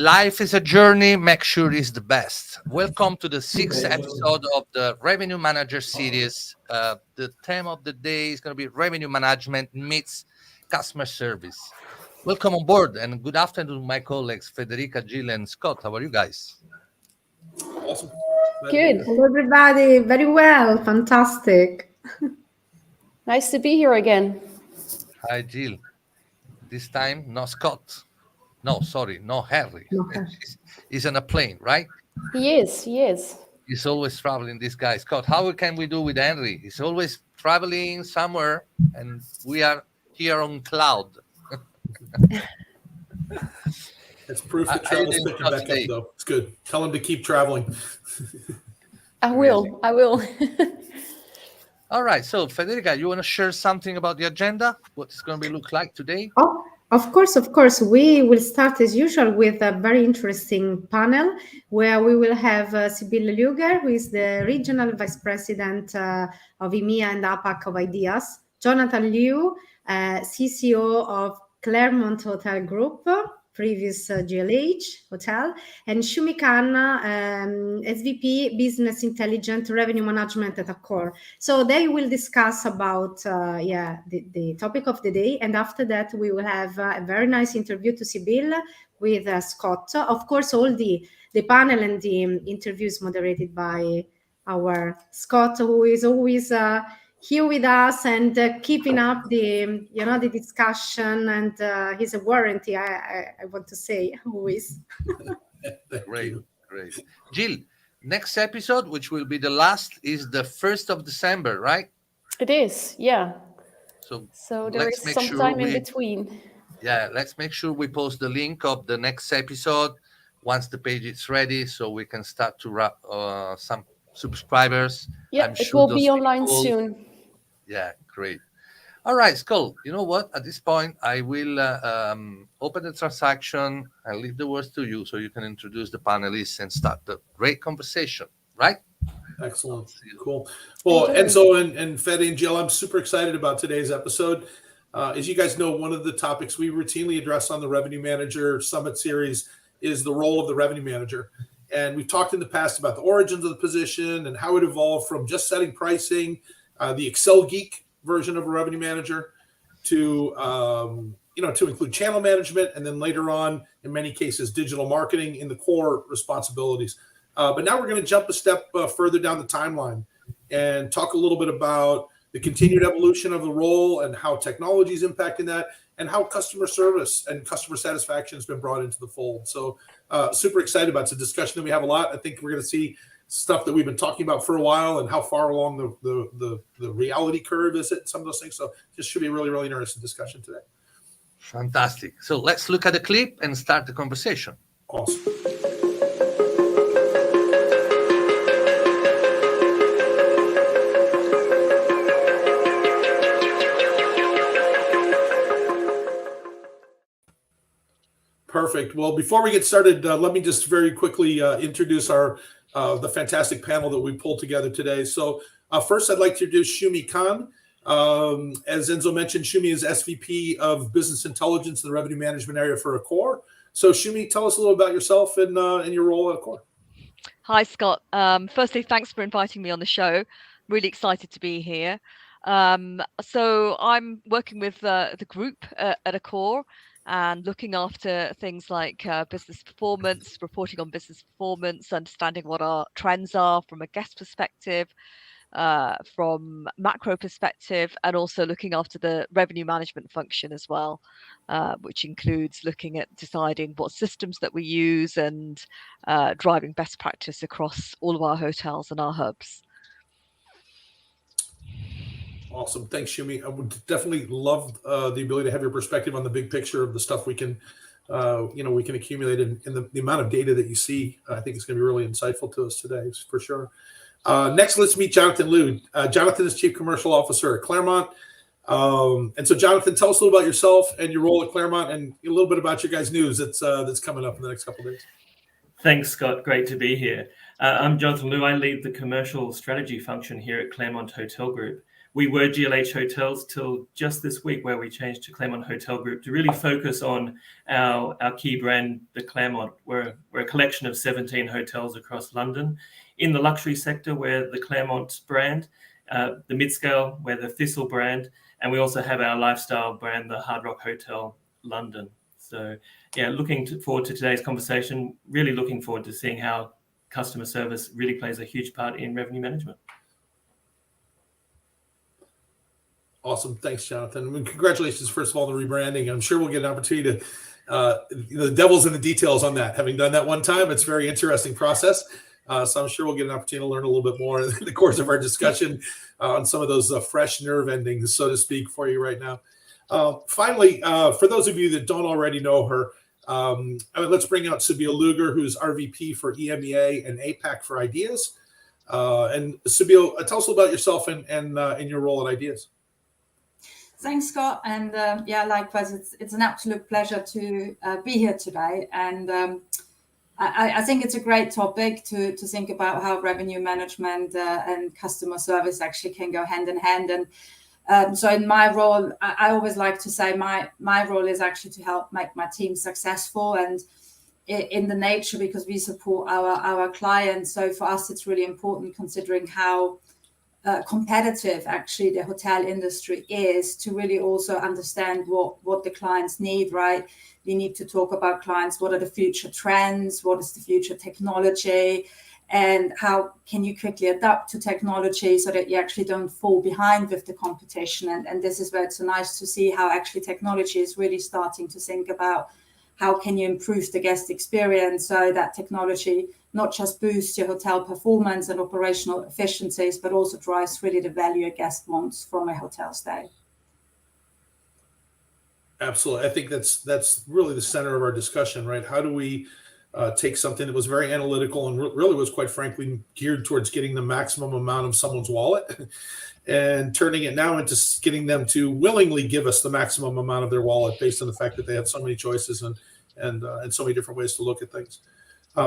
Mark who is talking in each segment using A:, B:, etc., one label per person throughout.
A: Life is a journey. Make sure it's the best. Welcome to the sixth episode of the Revenue Manager series. The theme of the day is going to be revenue management meets customer service. Welcome on board and good afternoon, my colleagues, Federica, Jill, and Scott. How are you guys?
B: Awesome.
C: Good.
D: Hello, everybody. Very well. Fantastic.
C: Nice to be here again.
A: Hi, Jill. This time, no Scott. No, sorry, no Harry. He's on a plane, right?
C: He is.
A: He's always traveling, this guy. Scott, how can we do with Henry? He's always traveling somewhere, and we are here on cloud.
B: It's proof that travel's picking back up, though. It's good. Tell him to keep traveling.
C: I will.
A: All right. So, Federica, you want to share something about the agenda? What it's going to look like today?
D: Oh, of course. We will start as usual with a very interesting panel where we will have Sibylle Luger, who is the Regional Vice President of EMEA and APAC of Ideas, Jonathan Liu, CCO of Claremont Hotel Group, previous GLH Hotel, and Shumi Khan, SVP Business Intelligence Revenue Management at Accor. So they will discuss about the topic of the day, and after that we will have a very nice interview to Sibylle with Scott. Of course, all the panel and the interviews moderated by our Scott, who is always here with us and keeping up the discussion, and he's a warranty, I want to say, always.
A: Great. Jill, next episode, which will be the last, is the 1st of December, right?
C: It is, yeah. So there is some time in between.
A: Yeah, let's make sure we post the link of the next episode once the page is ready, so we can start to wrap some subscribers.
C: Yeah, it will be online soon.
A: Yeah, great. All right, Skull, you know what? At this point, I will open the transaction and leave the words to you so you can introduce the panelists and start the great conversation, right?
B: Excellent. Cool. Well, Enzo and Fede and Jill, I'm super excited about today's episode. As you guys know, one of the topics we routinely address on the Revenue Manager Summit series is the role of the Revenue Manager. And we've talked in the past about the origins of the position and how it evolved from just setting pricing, the Excel geek version of a revenue manager, to include channel management, and then later on, in many cases, digital marketing in the core responsibilities. But now we're going to jump a step further down the timeline and talk a little bit about the continued evolution of the role and how technology is impacting that, and how customer service and customer satisfaction has been brought into the fold. So super excited about it. It's a discussion that we have a lot. I think we're going to see stuff that we've been talking about for a while, and how far along the reality curve is it, some of those things. So this should be a really, really interesting discussion today.
A: Fantastic. So let's look at the clip and start the conversation.
B: Awesome. Perfect. Well, before we get started, let me just very quickly introduce the fantastic panel that we pulled together today. So first, I'd like to introduce Shumi Khan. As Enzo mentioned, Shumi is SVP of Business Intelligence in the Revenue Management area for Accor. So Shumi, tell us a little about yourself and your role at Accor.
E: Hi, Scott. Firstly, thanks for inviting me on the show. Really excited to be here. So I'm working with the group at Accor, and looking after things like business performance, reporting on business performance, understanding what our trends are from a guest perspective, from macro perspective, and also looking after the revenue management function as well, which includes looking at deciding what systems that we use and driving best practice across all of our hotels and our hubs.
B: Awesome. Thanks, Shumi. I would definitely love the ability to have your perspective on the big picture of the stuff we can accumulate, and the amount of data that you see. I think it's going to be really insightful to us today, for sure. Next, let's meet Jonathan Liu. Jonathan is Chief Commercial Officer at Claremont. And so, Jonathan, tell us a little about yourself and your role at Claremont, and a little bit about your guys' news that's coming up in the next couple of days.
F: Thanks, Scott. Great to be here. I'm Jonathan Liu. I lead the commercial strategy function here at Claremont Hotel Group. we were GLH Hotels till just this week, where we changed to Claremont Hotel Group to really focus on our key brand, the Claremont. We're a collection of 17 hotels across London. In the luxury sector, we're the Claremont brand. The mid-scale, we're the Thistle brand. And we also have our lifestyle brand, the Hard Rock Hotel London. So yeah, looking forward to today's conversation, really looking forward to seeing how customer service really plays a huge part in revenue management.
B: Awesome. Thanks, Jonathan. And congratulations, first of all, on the rebranding. I'm sure we'll get an opportunity to, the devil's in the details on that. Having done that one time, it's a very interesting process. So I'm sure we'll get an opportunity to learn a little bit more in the course of our discussion on some of those fresh nerve endings, so to speak, for you right now. Finally, for those of you that don't already know her, let's bring out Sibylle Luger, who's RVP for EMEA and APAC for Ideas. And Sibylle, tell us a little about yourself and your role at Ideas.
G: Thanks, Scott. And yeah, likewise, it's an absolute pleasure to be here today. And I think it's a great topic to think about how revenue management and customer service actually can go hand in hand. And so in my role, I always like to say my role is actually to help make my team successful, and in the nature, because we support our clients. So for us, it's really important, considering how competitive actually the hotel industry is, to really also understand what the clients need, right? We need to talk about clients. What are the future trends? What is the future technology? And how can you quickly adapt to technology so that you actually don't fall behind with the competition? And this is where it's so nice to see how actually technology is really starting to think about how can you improve the guest experience, so that technology not just boosts your hotel performance and operational efficiencies, but also drives really the value a guest wants from a hotel stay.
B: Absolutely. I think that's really the center of our discussion, right? How do we take something that was very analytical and really was, quite frankly, geared towards getting the maximum amount of someone's wallet and turning it now into getting them to willingly give us the maximum amount of their wallet, based on the fact that they have so many choices and so many different ways to look at things.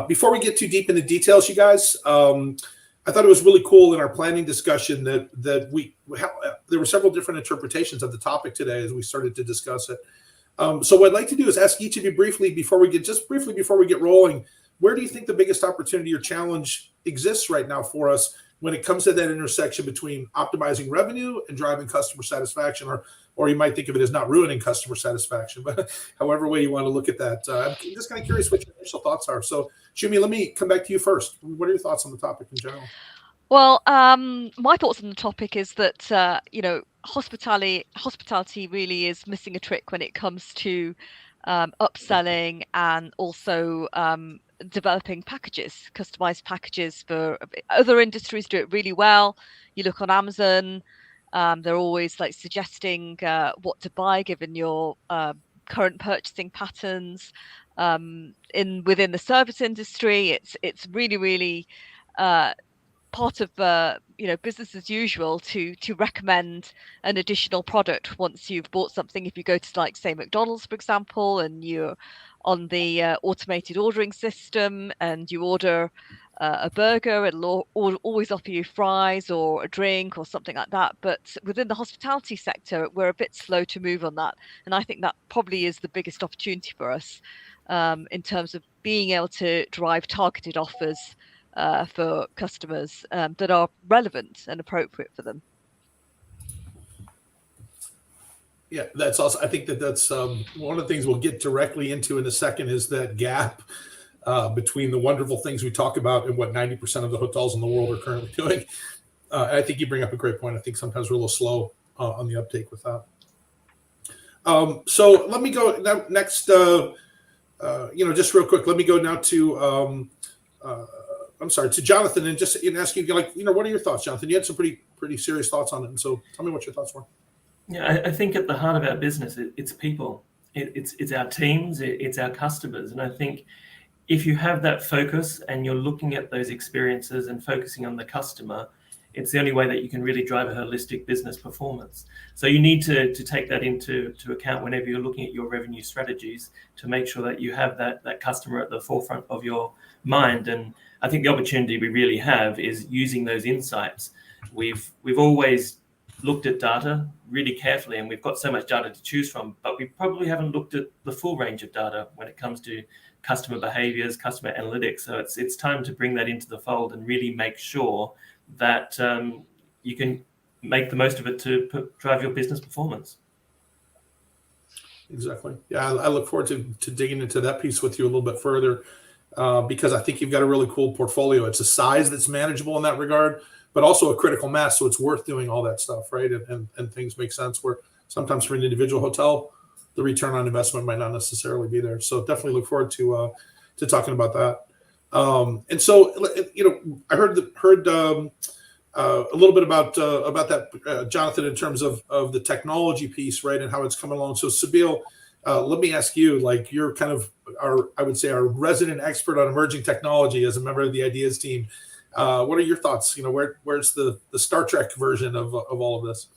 B: Before we get too deep into details, you guys, I thought it was really cool in our planning discussion that there were several different interpretations of the topic today as we started to discuss it. So what I'd like to do is ask each of you briefly before we get rolling, where do you think the biggest opportunity or challenge exists right now for us when it comes to that intersection between optimizing revenue and driving customer satisfaction, or you might think of it as not ruining customer satisfaction, but however way you want to look at that. I'm just kind of curious what your initial thoughts are. So Shumi, let me come back to you first. What are your thoughts on the topic in general?
E: Well, my thoughts on the topic is that, hospitality really is missing a trick when it comes to upselling and also developing packages, customized packages. For other industries do it really well. You look on Amazon, they're always like suggesting what to buy given your current purchasing patterns. Within the service industry, it's really part of business as usual to recommend an additional product once you've bought something. If you go to, like, say, McDonald's, for example, and you're on the automated ordering system and you order a burger, it'll always offer you fries or a drink or something like that. But within the hospitality sector, we're a bit slow to move on that, and I think that probably is the biggest opportunity for us in terms of being able to drive targeted offers for customers that are relevant and appropriate for them.
B: Yeah, that's also, I think that's one of the things we'll get directly into in a second, is that gap between the wonderful things we talk about and what 90% of the hotels in the world are currently doing. I think you bring up a great point. I think sometimes we're a little slow on the uptake with that. So let me go now, next, just real quick, let me go now to, to Jonathan, and just ask you, what are your thoughts, Jonathan? You had some pretty serious thoughts on it. And so tell me what your thoughts were.
F: Yeah, I think at the heart of our business, it's people. It's our teams, it's our customers. And I think if you have that focus and you're looking at those experiences and focusing on the customer, it's the only way that you can really drive a holistic business performance. So you need to take that into account whenever you're looking at your revenue strategies, to make sure that you have that customer at the forefront of your mind. And I think the opportunity we really have is using those insights. We've always looked at data really carefully, and we've got so much data to choose from, but we probably haven't looked at the full range of data when it comes to customer behaviors, customer analytics. So it's time to bring that into the fold and really make sure that you can make the most of it to drive your business performance.
B: Exactly. Yeah, I look forward to digging into that piece with you a little bit further, because I think you've got a really cool portfolio. It's a size that's manageable in that regard, but also a critical mass, so it's worth doing all that stuff, right? And things make sense where sometimes for an individual hotel, the return on investment might not necessarily be there. So definitely look forward to talking about that. And so, I heard a little bit about that, Jonathan, in terms of the technology piece, right, and how it's coming along. So, Sabeel, let me ask you, like, you're kind of our resident expert on emerging technology as a member of the Ideas team. What are your thoughts? Where's the Star Trek version of all of this?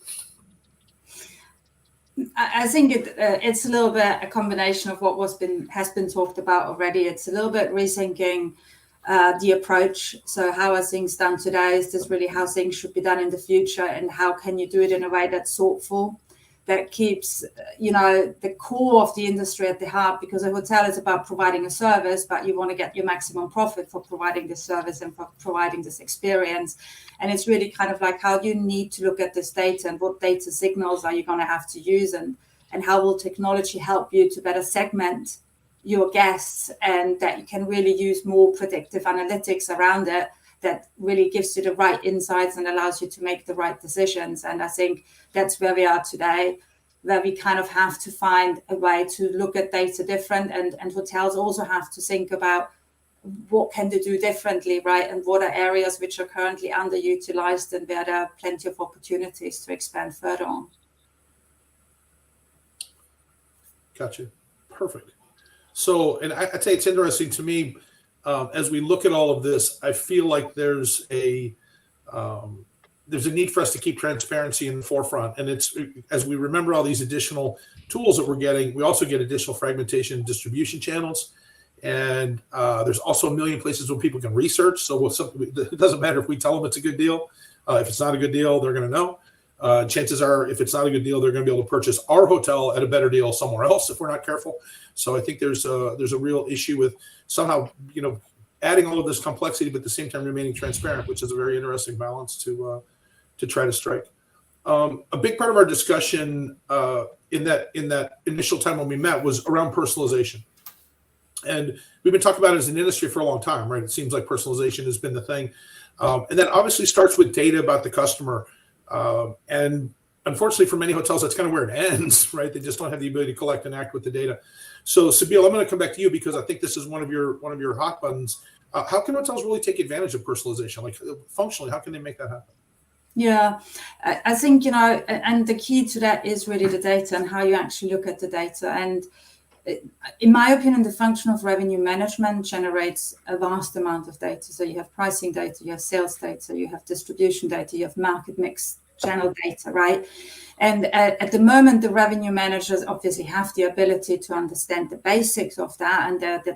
G: I think it's a little bit a combination of what has been talked about already. It's a little bit rethinking the approach. So how are things done today? Is this really how things should be done in the future? And how can you do it in a way that's thoughtful, that keeps, the core of the industry at the heart? Because a hotel is about providing a service, but you want to get your maximum profit for providing this service and for providing this experience. And it's really kind of like, how do you need to look at this data, and what data signals are you going to have to use, and how will technology help you to better segment your guests, and that you can really use more predictive analytics around it that really gives you the right insights and allows you to make the right decisions. And I think that's where we are today, where we kind of have to find a way to look at data different, and hotels also have to think about what can they do differently, right? And what are areas which are currently underutilized and where there are plenty of opportunities to expand further on.
B: Gotcha. Perfect. So, and I'd say it's interesting to me, as we look at all of this, I feel like there's a need for us to keep transparency in the forefront. And it's, as we remember all these additional tools that we're getting, we also get additional fragmentation in distribution channels. And there's also a million places where people can research. So it doesn't matter if we tell them it's a good deal. If it's not a good deal, they're going to know. Chances are, if it's not a good deal, they're going to be able to purchase our hotel at a better deal somewhere else if we're not careful. So I think there's a real issue with somehow, adding all of this complexity, but at the same time remaining transparent, which is a very interesting balance to try to strike. A big part of our discussion in that initial time when we met was around personalization. And we've been talking about it as an industry for a long time, right? It seems like personalization has been the thing. And that obviously starts with data about the customer. And unfortunately for many hotels, that's kind of where it ends, right? They just don't have the ability to collect and act with the data. So Sabeel, I'm going to come back to you because I think this is one of your hot buttons. How can hotels really take advantage of personalization? Like, functionally, how can they make that happen?
G: Yeah, I think, and the key to that is really the data and how you actually look at the data. And in my opinion, the function of revenue management generates a vast amount of data. So you have pricing data, you have sales data, you have distribution data, you have market mix channel data, right? And at the moment, the revenue managers obviously have the ability to understand the basics of that, and they're the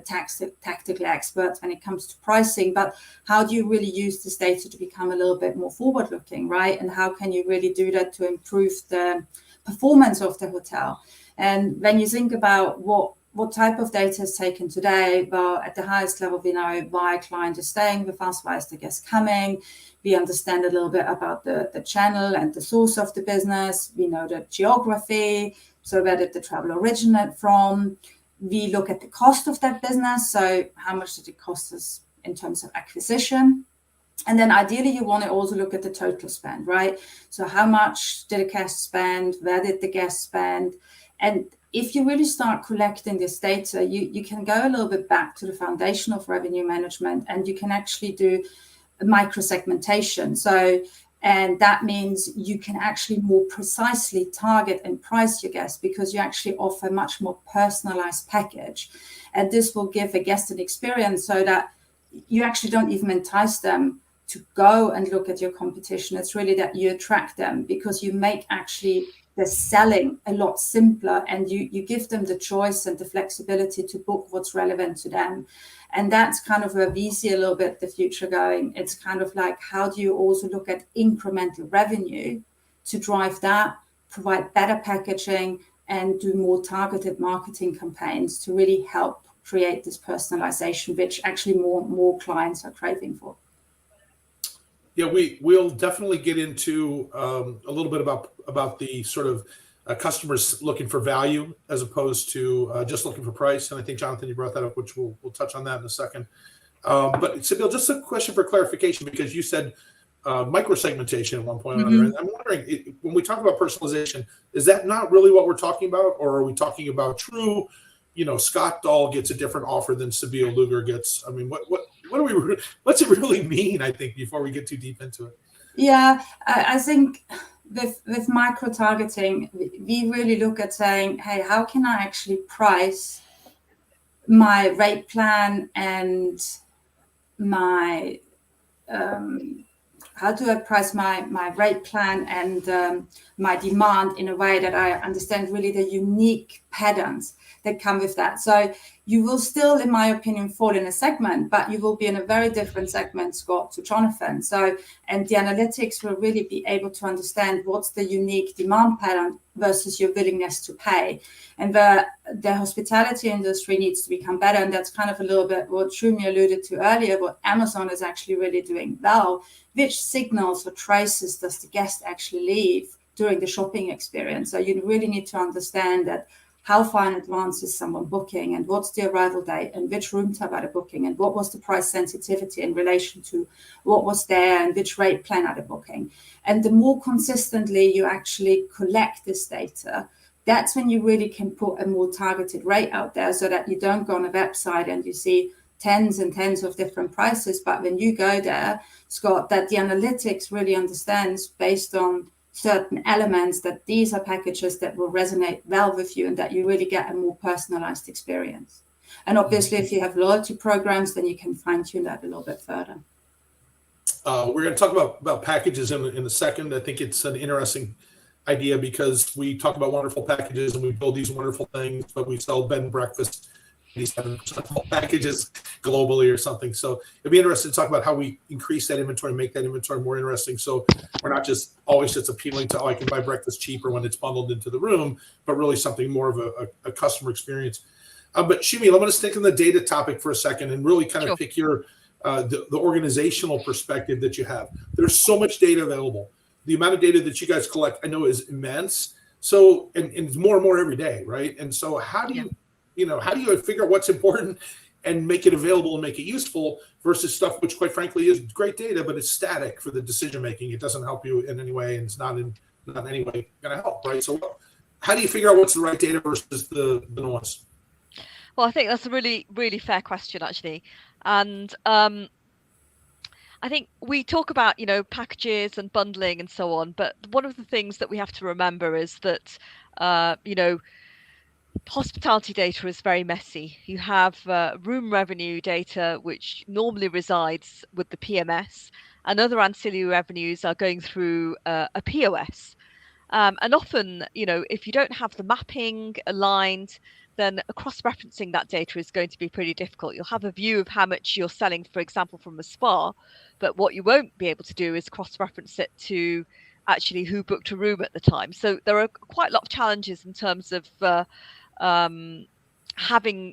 G: tactical experts when it comes to pricing. But how do you really use this data to become a little bit more forward-looking, right? And how can you really do that to improve the performance of the hotel? And when you think about what type of data is taken today, well, at the highest level, we know why a client is staying with us, why is the guest coming. We understand a little bit about the channel and the source of the business. We know the geography, so where did the travel originate from. We look at the cost of that business, so how much did it cost us in terms of acquisition. And then ideally, you want to also look at the total spend, right? So how much did a guest spend? Where did the guest spend? And if you really start collecting this data, you can go a little bit back to the foundation of revenue management, and you can actually do micro-segmentation. So, and that means you can actually more precisely target and price your guests because you actually offer a much more personalized package. And this will give a guest an experience so that you actually don't even entice them to go and look at your competition. It's really that you attract them because you make actually the selling a lot simpler, and you give them the choice and the flexibility to book what's relevant to them. And that's kind of where we see a little bit the future going. It's kind of like, how do you also look at incremental revenue to drive that, provide better packaging, and do more targeted marketing campaigns to really help create this personalization, which actually more clients are craving for.
B: Yeah, we'll definitely get into a little bit about the sort of customers looking for value as opposed to just looking for price. And I think, Jonathan, you brought that up, which we'll touch on that in a second. But Sibyl, just a question for clarification, because you said micro-segmentation at one point or another. And I'm wondering, when we talk about personalization, is that not really what we're talking about? Or are we talking about true, Scott Dahl gets a different offer than Sibyl Luger gets? I mean, what's it really mean, I think, before we get too deep into it?
G: Yeah, I think with micro-targeting, we really look at saying, hey, how can I actually price my rate plan and my how do I price my rate plan and my demand in a way that I understand really the unique patterns that come with that. So you will still, in my opinion, fall in a segment, but you will be in a very different segment, Scott, to Jonathan. So, and the analytics will really be able to understand what's the unique demand pattern versus your willingness to pay. And the hospitality industry needs to become better. And that's kind of a little bit what Shumi alluded to earlier, what Amazon is actually really doing well. Which signals or traces does the guest actually leave during the shopping experience? So you really need to understand that how far in advance is someone booking, and what's the arrival date, and which room type are they booking, and what was the price sensitivity in relation to what was there, and which rate plan are they booking. And the more consistently you actually collect this data, that's when you really can put a more targeted rate out there, so that you don't go on a website and you see tens and tens of different prices. But when you go there, Scott, that the analytics really understands based on certain elements that these are packages that will resonate well with you and that you really get a more personalized experience. And obviously, if you have loyalty programs, then you can fine tune that a little bit further.
B: We're going to talk about packages in a second. I think it's an interesting idea because we talk about wonderful packages and we build these wonderful things, but we sell bed and breakfast 87% of all packages globally or something. So it'd be interesting to talk about how we increase that inventory, make that inventory more interesting. So we're not just always just appealing to, I can buy breakfast cheaper when it's bundled into the room, but really something more of a customer experience. But Shumi, I'm going to stick in the data topic for a second and really kind of pick your the organizational perspective that you have. There's so much data available. The amount of data that you guys collect, I know, is immense. So, and it's more and more every day, right? And so how do you figure out what's important and make it available and make it useful versus stuff which, quite frankly, is great data, but it's static for the decision making. It doesn't help you in any way, and it's not in any way going to help, right? So, how do you figure out what's the right data versus the noise?
E: Well, I think that's a really, really fair question, actually, and I think we talk about packages and bundling and so on, but one of the things that we have to remember is that hospitality data is very messy. You have room revenue data, which normally resides with the PMS, and other ancillary revenues are going through a POS. And often, if you don't have the mapping aligned, then cross-referencing that data is going to be pretty difficult. You'll have a view of how much you're selling, for example, from a spa, but what you won't be able to do is cross-reference it to actually who booked a room at the time. So there are quite a lot of challenges in terms of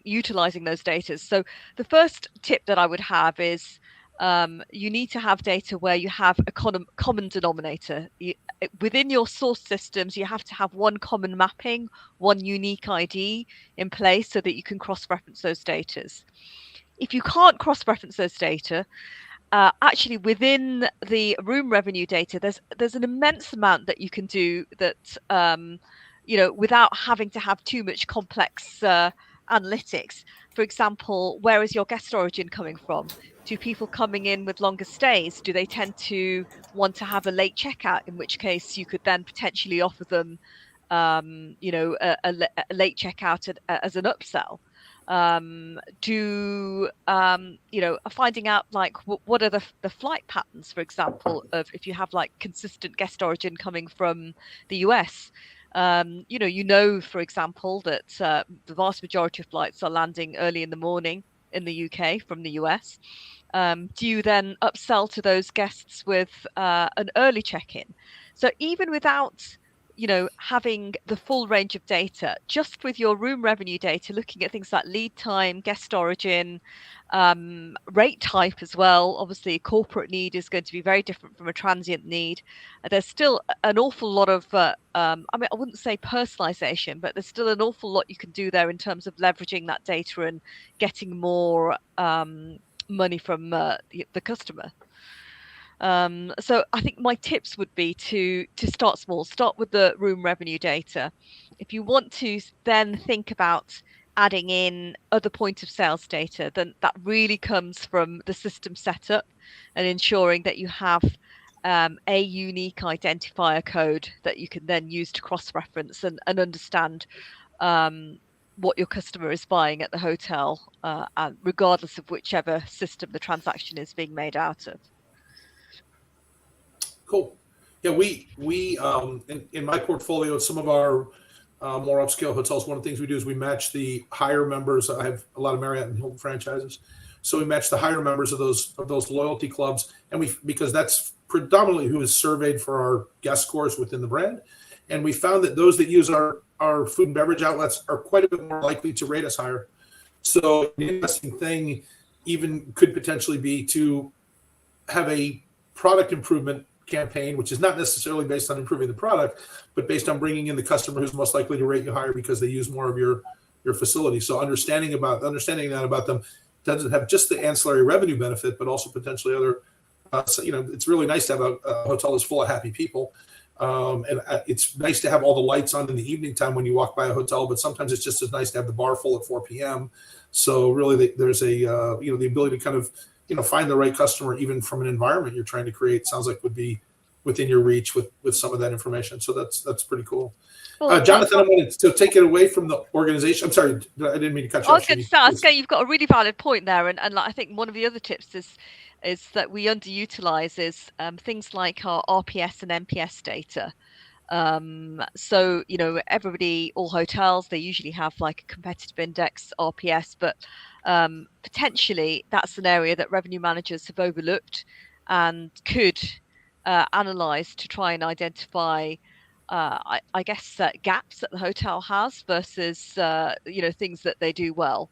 E: utilizing those data. So the first tip that I would have is you need to have data where you have a common denominator. Within your source systems, you have to have one common mapping, one unique ID in place so that you can cross-reference those data. If you can't cross-reference those data, actually within the room revenue data, there's an immense amount that you can do that without having to have too much complex analytics. For example, where is your guest origin coming from? Do people coming in with longer stays, do they tend to want to have a late checkout, in which case you could then potentially offer them a late checkout as an upsell? Finding out like what are the flight patterns, for example, of if you have like consistent guest origin coming from the US. For example, that the vast majority of flights are landing early in the morning in the UK from the US. Do you then upsell to those guests with an early check-in? So even without, having the full range of data, just with your room revenue data, looking at things like lead time, guest origin, rate type as well. Obviously, corporate need is going to be very different from a transient need. There's still an awful lot of, I wouldn't say personalization, but there's still an awful lot you can do there in terms of leveraging that data and getting more money from the customer. So I think my tips would be to start small, start with the room revenue data. If you want to then think about adding in other point of sales data, then that really comes from the system setup and ensuring that you have a unique identifier code that you can then use to cross-reference and understand what your customer is buying at the hotel, and regardless of whichever system the transaction is being made out of.
B: Cool. Yeah, we in my portfolio, some of our more upscale hotels, one of the things we do is we match the higher members. I have a lot of Marriott and Hilton franchises, so we match the higher members of those loyalty clubs, and because that's predominantly who is surveyed for our guest scores within the brand, and we found that those that use our food and beverage outlets are quite a bit more likely to rate us higher. So the interesting thing even could potentially be to have a product improvement campaign, which is not necessarily based on improving the product, but based on bringing in the customer who's most likely to rate you higher because they use more of your facility. So understanding that about them doesn't have just the ancillary revenue benefit, but also potentially other. It's really nice to have a hotel that's full of happy people, and it's nice to have all the lights on in the evening time when you walk by a hotel. But sometimes it's just as nice to have the bar full at 4 p.m. So really, there's the ability to kind of find the right customer even from an environment you're trying to create. Sounds like would be within your reach with some of that information. So that's pretty cool. Well, Jonathan, I wanted to take it away from the organization. I'm sorry, I didn't mean to cut you off.
E: I was going to say, you've got a really valid point there, and I think one of the other tips is that we underutilize is things like our RPS and NPS data. So everybody, all hotels, they usually have like a competitive index RPS, but potentially that's an area that revenue managers have overlooked and could analyze to try and identify gaps that the hotel has versus things that they do well,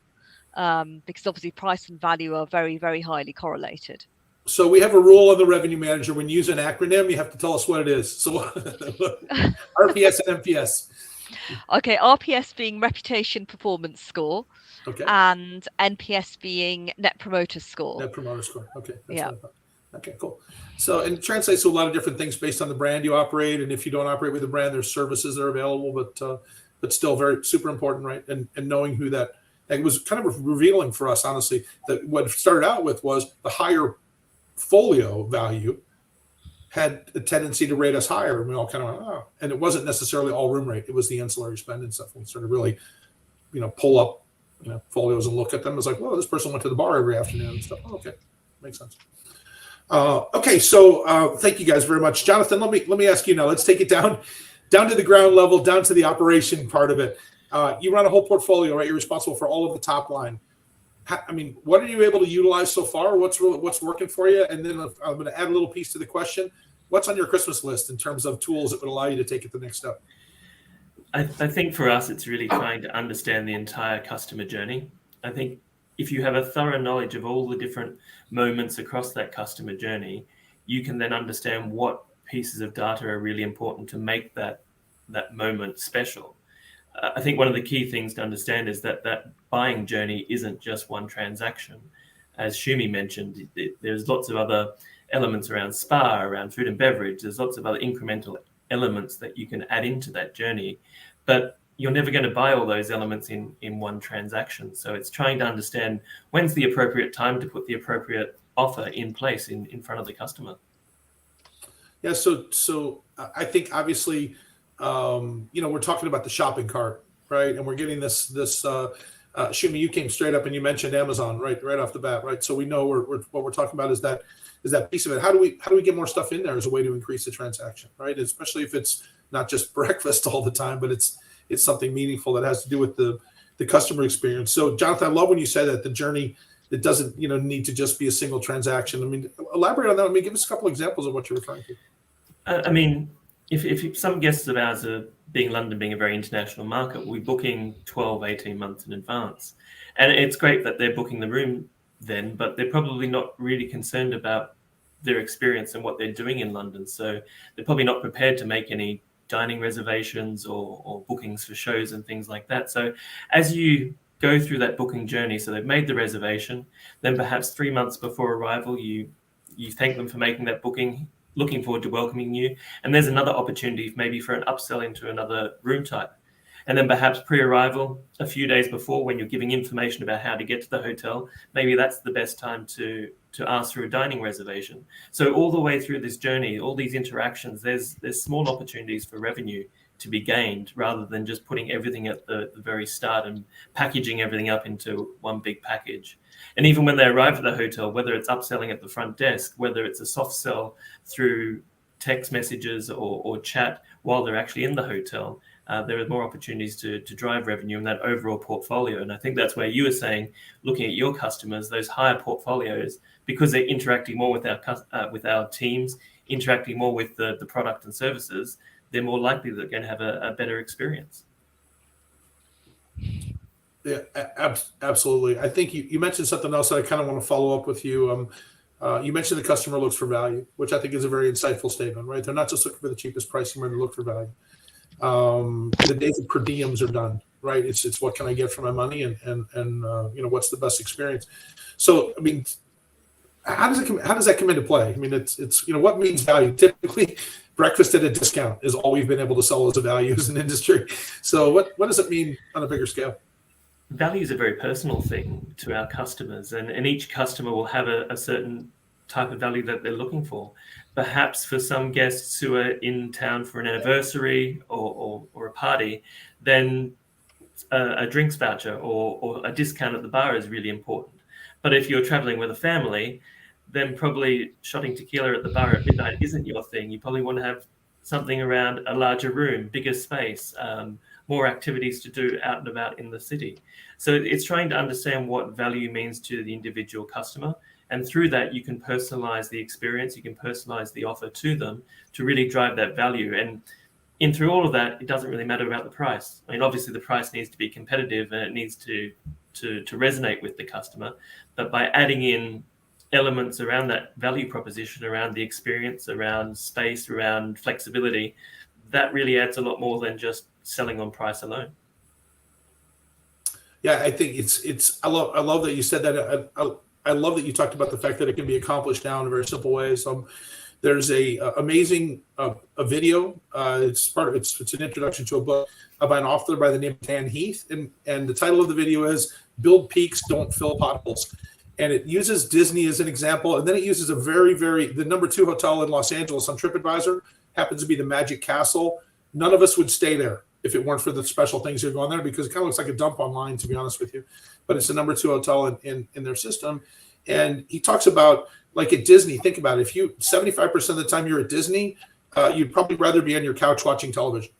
E: because obviously price and value are very, very highly correlated.
B: So we have a rule on the Revenue Manager. When you use an acronym, you have to tell us what it is. So RPS and NPS.
E: Okay, RPS being reputation performance score. Okay. And NPS being net promoter score.
B: Net promoter score. Okay. That's
E: yeah.
B: Okay, cool. So, and it translates to a lot of different things based on the brand you operate. And if you don't operate with a brand, there's services that are available, but still very super important, right? And knowing who that, it was kind of revealing for us, honestly, that what it started out with was the higher folio value had a tendency to rate us higher. And we all kind of went, oh. And it wasn't necessarily all room rate. It was the ancillary spend and stuff. We sort of really, pull up, folios and look at them. It's like, well, this person went to the bar every afternoon and stuff. Oh, okay. Makes sense. Okay. So thank you guys very much. Jonathan, let me ask you now, let's take it down to the ground level, down to the operation part of it. You run a whole portfolio, right? You're responsible for all of the top line. What are you able to utilize so far? What's working for you? And then I'm going to add a little piece to the question. What's on your Christmas list in terms of tools that would allow you to take it the next step?
F: I think for us, it's really trying to understand the entire customer journey. I think if you have a thorough knowledge of all the different moments across that customer journey, you can then understand what pieces of data are really important to make that moment special. I think one of the key things to understand is that buying journey isn't just one transaction. As Shumi mentioned, there's lots of other elements around spa, around food and beverage. There's lots of other incremental elements that you can add into that journey, but you're never going to buy all those elements in one transaction. So it's trying to understand when's the appropriate time to put the appropriate offer in place in front of the customer.
B: Yeah. So I think obviously, we're talking about the shopping cart, right? And we're getting this Shumi, you came straight up and you mentioned Amazon right off the bat, right? So we know what we're talking about is that piece of it. How do we get more stuff in there as a way to increase the transaction, right? Especially if it's not just breakfast all the time, but it's something meaningful that has to do with the customer experience. So Jonathan, I love when you say that the journey, it doesn't need to just be a single transaction. Elaborate on that. Give us a couple examples of what you're referring to.
F: if some guests of ours are London being a very international market, we're booking 12, 18 months in advance. And it's great that they're booking the room then, but they're probably not really concerned about their experience and what they're doing in London. So they're probably not prepared to make any dining reservations or bookings for shows and things like that. So as you go through that booking journey, so they've made the reservation, then perhaps 3 months before arrival, you thank them for making that booking, looking forward to welcoming you. And there's another opportunity maybe for an upsell into another room type. And then perhaps pre-arrival, a few days before, when you're giving information about how to get to the hotel, maybe that's the best time to ask for a dining reservation. So all the way through this journey, all these interactions, there's small opportunities for revenue to be gained, rather than just putting everything at the very start and packaging everything up into one big package. And even when they arrive at the hotel, whether it's upselling at the front desk, whether it's a soft sell through text messages or chat while they're actually in the hotel, there are more opportunities to drive revenue in that overall portfolio. And I think that's where you were saying, looking at your customers, those higher portfolios, because they're interacting more with our teams, interacting more with the product and services, they're more likely they're going to have a better experience.
B: Yeah, absolutely. I think you mentioned something else that I kind of want to follow up with you. You mentioned the customer looks for value, which I think is a very insightful statement, right? They're not just looking for the cheapest pricing, but they look for value. The days of per diems are done, right? It's what can I get for my money, and what's the best experience. So I mean, how does that come into play? I mean, it's what means value? Typically, breakfast at a discount is all we've been able to sell as a value as an industry. So what does it mean on a bigger scale?
F: Value is a very personal thing to our customers, and each customer will have a certain type of value that they're looking for. Perhaps for some guests who are in town for an anniversary or a party, then a drinks voucher or a discount at the bar is really important. But if you're traveling with a family, then probably shotting tequila at the bar at midnight isn't your thing. You probably want to have something around a larger room, bigger space, more activities to do out and about in the city. So it's trying to understand what value means to the individual customer. And through that, you can personalize the experience, you can personalize the offer to them to really drive that value. And through all of that, it doesn't really matter about the price. I mean, obviously the price needs to be competitive and it needs to resonate with the customer. But by adding in elements around that value proposition, around the experience, around space, around flexibility, that really adds a lot more than just selling on price alone.
B: Yeah, I think it's I love that you said that. I love that you talked about the fact that it can be accomplished now in a very simple way. So there's a amazing a video. It's an introduction to a book by an author by the name of Dan Heath, and the title of the video is "Build Peaks, Don't Fill Potholes." And it uses Disney as an example, and then it uses a the number 2 hotel in Los Angeles on TripAdvisor happens to be the Magic Castle. None of us would stay there if it weren't for the special things that are going there, because it kind of looks like a dump online, to be honest with you. But it's the number 2 hotel in their system. And he talks about, like at Disney, think about it. If 75% of the time you're at Disney, you'd probably rather be on your couch watching television.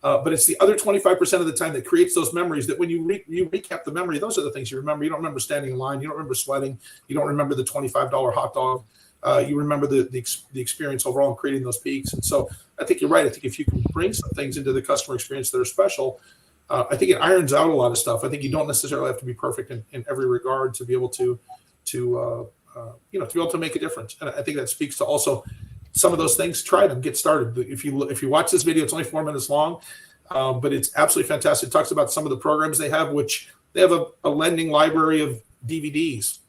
B: But it's the other 25% of the time that creates those memories that when you recap the memory, those are the things you remember. You don't remember standing in line. You don't remember sweating. You don't remember the $25 hot dog. You remember the experience overall and creating those peaks. And so I think you're right. I think if you can bring some things into the customer experience that are special, I think it irons out a lot of stuff. I think you don't necessarily have to be perfect in every regard to be able to be able to make a difference. And I think that speaks to also some of those things. Try them, get started. If you watch this video, it's only 4 minutes long, but it's absolutely fantastic. It talks about some of the programs they have, which they have a lending library of DVDs.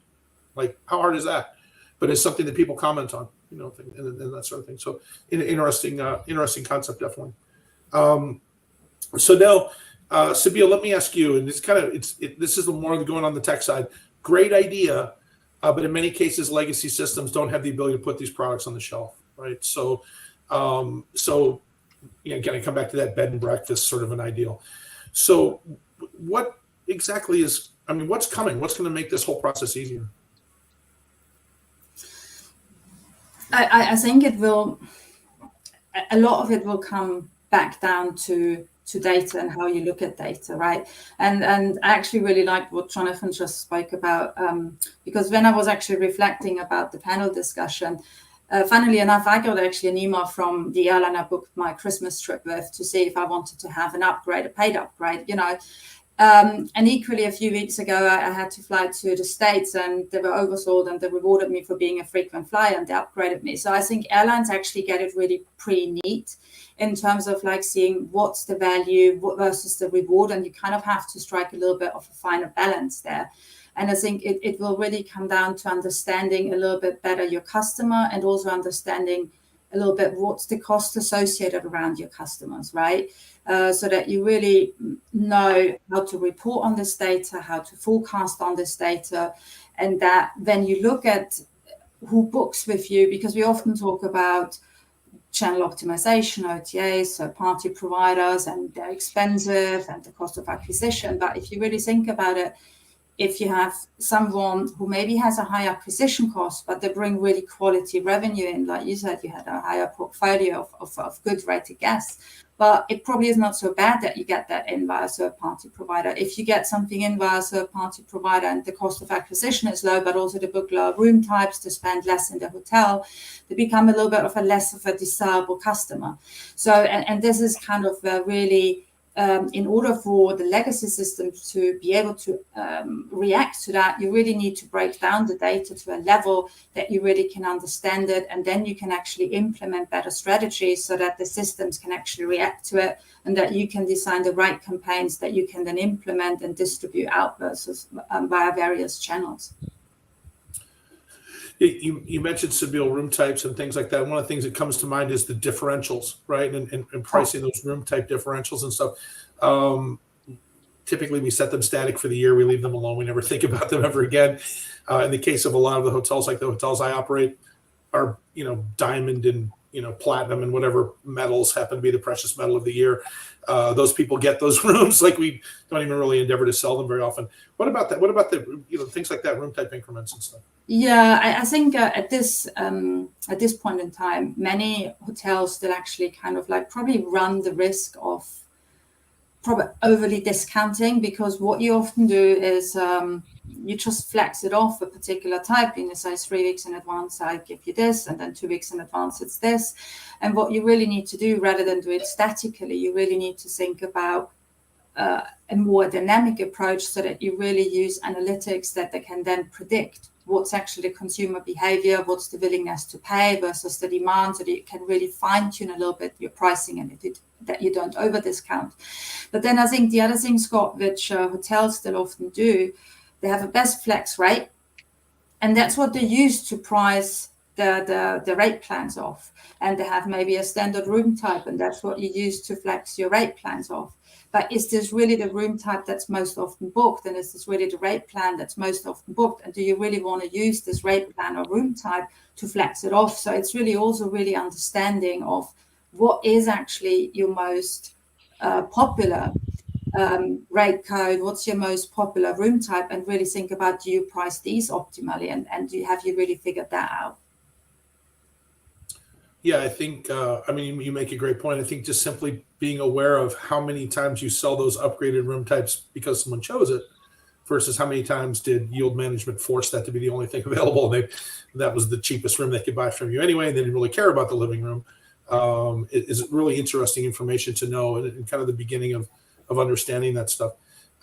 B: Like, how hard is that? But it's something that people comment on, and that sort of thing. So interesting concept, definitely. So now, Sabine, let me ask you, and this is the more going on the tech side. Great idea, but in many cases, legacy systems don't have the ability to put these products on the shelf, right? So again, I come back to that bed and breakfast sort of an ideal. So what exactly what's coming? What's going to make this whole process easier?
G: I think a lot of it will come back down to data and how you look at data, right? And I actually really liked what Jonathan just spoke about, because when I was actually reflecting about the panel discussion, funnily enough, I got actually an email from the airline I booked my Christmas trip with to see if I wanted to have an upgrade, a paid upgrade, you know. And equally, a few weeks ago, I had to fly to the States, and they were oversold, and they rewarded me for being a frequent flyer, and they upgraded me. So I think airlines actually get it really pretty neat in terms of like seeing what's the value versus the reward, and you kind of have to strike a little bit of a finer balance there. And I think it will really come down to understanding a little bit better your customer, and also understanding a little bit what's the cost associated around your customers, right? So that you really know how to report on this data, how to forecast on this data, and that when you look at who books with you, because we often talk about channel optimization, OTAs, third-party providers, and they're expensive, and the cost of acquisition. But if you really think about it, if you have someone who maybe has a high acquisition cost, but they bring really quality revenue in, like you said, you had a higher portfolio of good rated guests, but it probably is not so bad that you get that in via a third-party provider. If you get something in via a third-party provider and the cost of acquisition is low, but also they book lower room types, to spend less in the hotel, they become a little bit of a less of a desirable customer. So, and this is kind of really... in order for the legacy system to be able to react to that, you really need to break down the data to a level that you really can understand it, and then you can actually implement better strategies so that the systems can actually react to it, and that you can design the right campaigns that you can then implement and distribute out versus via various channels.
B: You mentioned Sabile room types and things like that. One of the things that comes to mind is the differentials, right? And pricing those room type differentials and stuff. Typically, we set them static for the year. We leave them alone. We never think about them ever again. In the case of a lot of the hotels, like the hotels I operate, are diamond and platinum and whatever metals happen to be the precious metal of the year. Those people get those rooms. Like, we don't even really endeavor to sell them very often. What about that? What about the things like that, room type increments and stuff?
G: Yeah, I think at this point in time, many hotels still actually kind of like probably run the risk of probably overly discounting, because what you often do is you just flex it off a particular type. You say 3 weeks in advance, I give you this, and then 2 weeks in advance, it's this. And what you really need to do, rather than do it statically, you really need to think about a more dynamic approach, so that you really use analytics that they can then predict what's actually the consumer behavior, what's the willingness to pay versus the demand, so that you can really fine-tune a little bit your pricing, and that you don't over discount. But then I think the other thing, Scott, which hotels still often do, they have a best flex rate, and that's what they use to price the rate plans off. And they have maybe a standard room type, and that's what you use to flex your rate plans off. But is this really the room type that's most often booked? And is this really the rate plan that's most often booked? And do you really want to use this rate plan or room type to flex it off? So it's really also really understanding of what is actually your most popular rate code, what's your most popular room type, and really think about, do you price these optimally, and have you really figured that out?
B: Yeah, I think, you make a great point. I think just simply being aware of how many times you sell those upgraded room types because someone chose it, versus how many times did yield management force that to be the only thing available, and that was the cheapest room they could buy from you anyway, and they didn't really care about the living room. It is really interesting information to know, and kind of the beginning of understanding that stuff.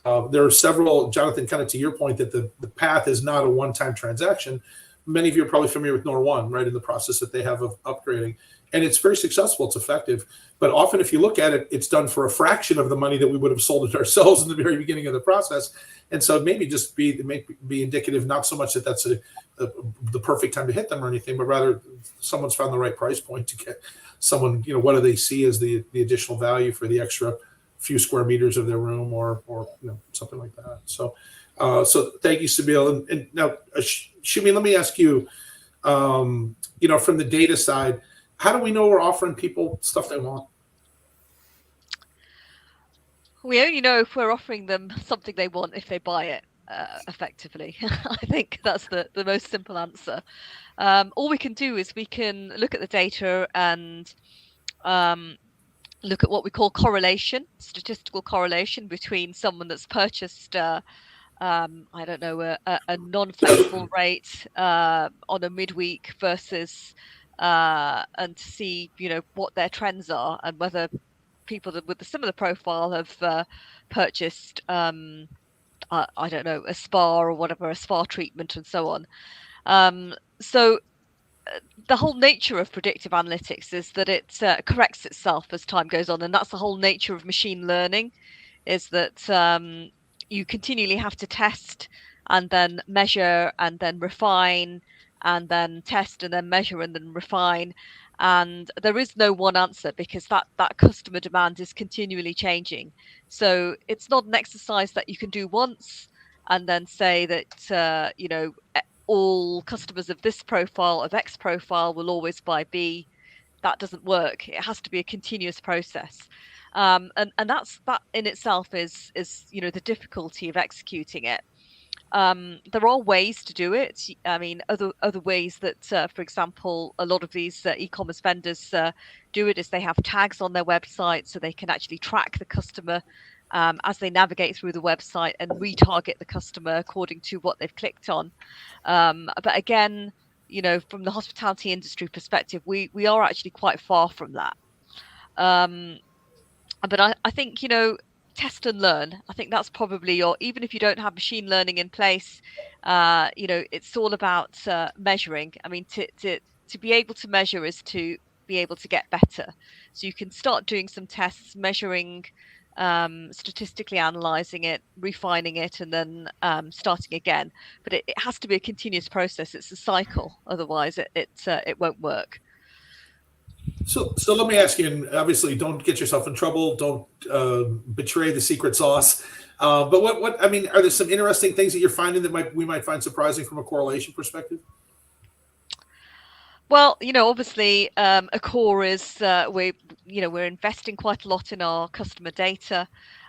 B: There are several, Jonathan, kind of to your point, that the path is not a one-time transaction. Many of you are probably familiar with Nor One, right, in the process that they have of upgrading. And it's very successful. It's effective. But often, if you look at it, it's done for a fraction of the money that we would have sold it ourselves in the very beginning of the process. And so maybe just be indicative, not so much that that's the perfect time to hit them or anything, but rather someone's found the right price point to get someone, what do they see as the additional value for the extra few square meters of their room, or something like that. So thank you, Sabile. And now, Shumi, let me ask you, from the data side, how do we know we're offering people stuff they want?
E: We only know if we're offering them something they want if they buy it, effectively. I think that's the most simple answer. All we can do is we can look at the data and look at what we call correlation, statistical correlation between someone that's purchased a non-flexible rate on a midweek versus and to see, what their trends are and whether people with a similar profile have purchased, I don't know, a spa or whatever, a spa treatment and so on. So the whole nature of predictive analytics is that it corrects itself as time goes on, and that's the whole nature of machine learning, is that you continually have to test and then measure and then refine and then test and then measure and then refine, and there is no one answer because that customer demand is continually changing. So it's not an exercise that you can do once and then say that all customers of this profile, of X profile, will always buy B. That doesn't work. It has to be a continuous process. And that in itself is the difficulty of executing it. There are ways to do it. I mean, other ways that, for example, a lot of these e-commerce vendors do it is they have tags on their website so they can actually track the customer as they navigate through the website and retarget the customer according to what they've clicked on. But again, from the hospitality industry perspective, we are actually quite far from that. But I think, test and learn. I think that's probably even if you don't have machine learning in place, it's all about measuring. I mean, to be able to measure is to be able to get better. So you can start doing some tests, measuring, statistically analyzing it, refining it, and then starting again. But it has to be a continuous process. It's a cycle. Otherwise, it won't work.
B: So let me ask you, and obviously don't get yourself in trouble. Don't betray the secret sauce. But what I mean, are there some interesting things that you're finding that we might find surprising from a correlation perspective?
E: Well, obviously, a core is we're investing quite a lot in our customer data,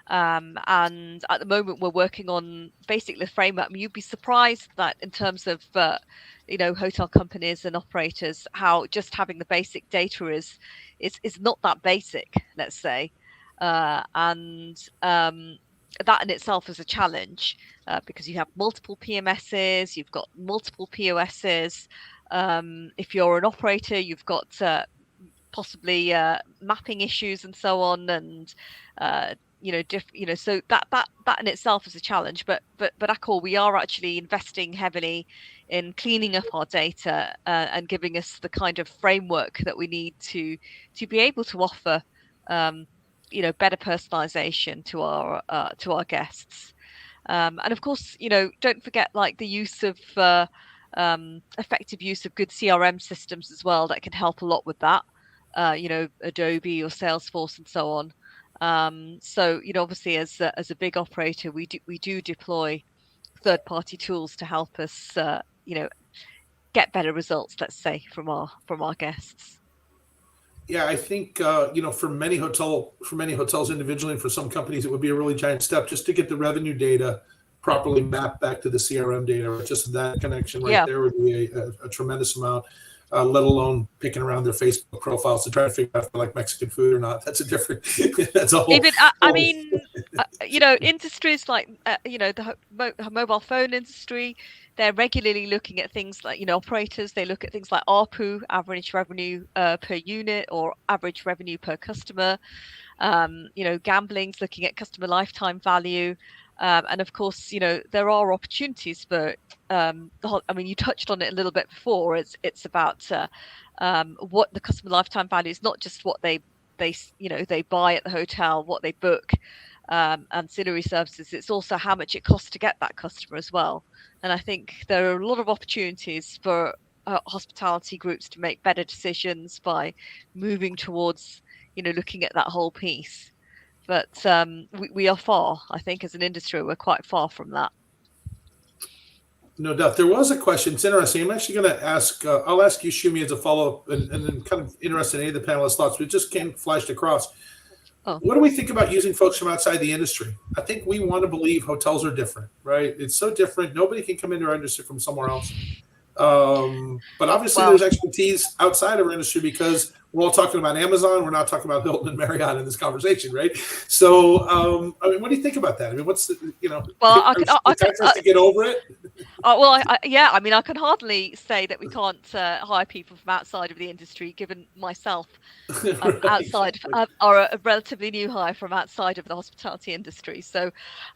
E: and at the moment we're working on basically the framework. I mean, you'd be surprised that in terms of hotel companies and operators, how just having the basic data is not that basic, let's say, and that in itself is a challenge because you have multiple PMSs, you've got multiple POSs. If you're an operator, you've got possibly mapping issues and so on, and so that in itself is a challenge. But Accor, we are actually investing heavily in cleaning up our data and giving us the kind of framework that we need to be able to offer better personalization to our guests. And of course, don't forget like the use of effective use of good CRM systems as well that can help a lot with that. Adobe or Salesforce and so on. So obviously as a big operator, we do deploy third-party tools to help us get better results, let's say, from our guests.
B: Yeah, I think for many hotels individually, and for some companies, it would be a really giant step just to get the revenue data properly mapped back to the CRM data. Just that connection there would be a tremendous amount. Let alone picking around their Facebook profiles to try to figure out if they like Mexican food or not. That's a whole.
E: Even, I mean, industries like the mobile phone industry, they're regularly looking at things like operators. They look at things like ARPU, average revenue per unit, or average revenue per customer. Gambling's looking at customer lifetime value. And of course, there are opportunities for you touched on it a little bit before. It's about what the customer lifetime value is, not just what they buy at the hotel, what they book, ancillary services. It's also how much it costs to get that customer as well. And I think there are a lot of opportunities for hospitality groups to make better decisions by moving towards looking at that whole piece. But we are far, I think, as an industry, we're quite far from that.
B: No doubt. There was a question. It's interesting. I'm actually going to ask, I'll ask you, Shumi, as a follow-up, and then kind of interested in any of the panelists' thoughts, but it just came flashed across. Oh. What do we think about using folks from outside the industry? I think we want to believe hotels are different, right? It's so different. Nobody can come into our industry from somewhere else. But obviously there's expertise outside of our industry because we're all talking about Amazon. We're not talking about Hilton and Marriott in this conversation, right? So, what do you think about that? I mean, what's the,
E: well, I
B: to get over it?
E: Well, yeah, I mean, I can hardly say that we can't hire people from outside of the industry, given myself
B: Right,
E: outside are a relatively new hire from outside of the hospitality industry. So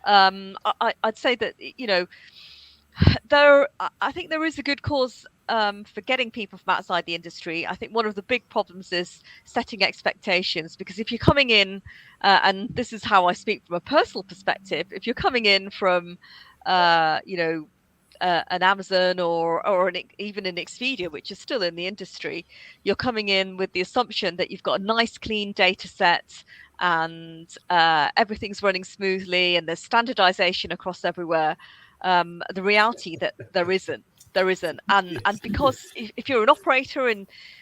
E: I'd say that, you know, I think there is a good cause for getting people from outside the industry. I think one of the big problems is setting expectations, because if you're coming in, and this is how I speak from a personal perspective, if you're coming in from, you know, an Amazon or even an Expedia, which is still in the industry, you're coming in with the assumption that you've got a nice clean data set and everything's running smoothly and there's standardization across everywhere. The reality that there isn't. And because if you're an operator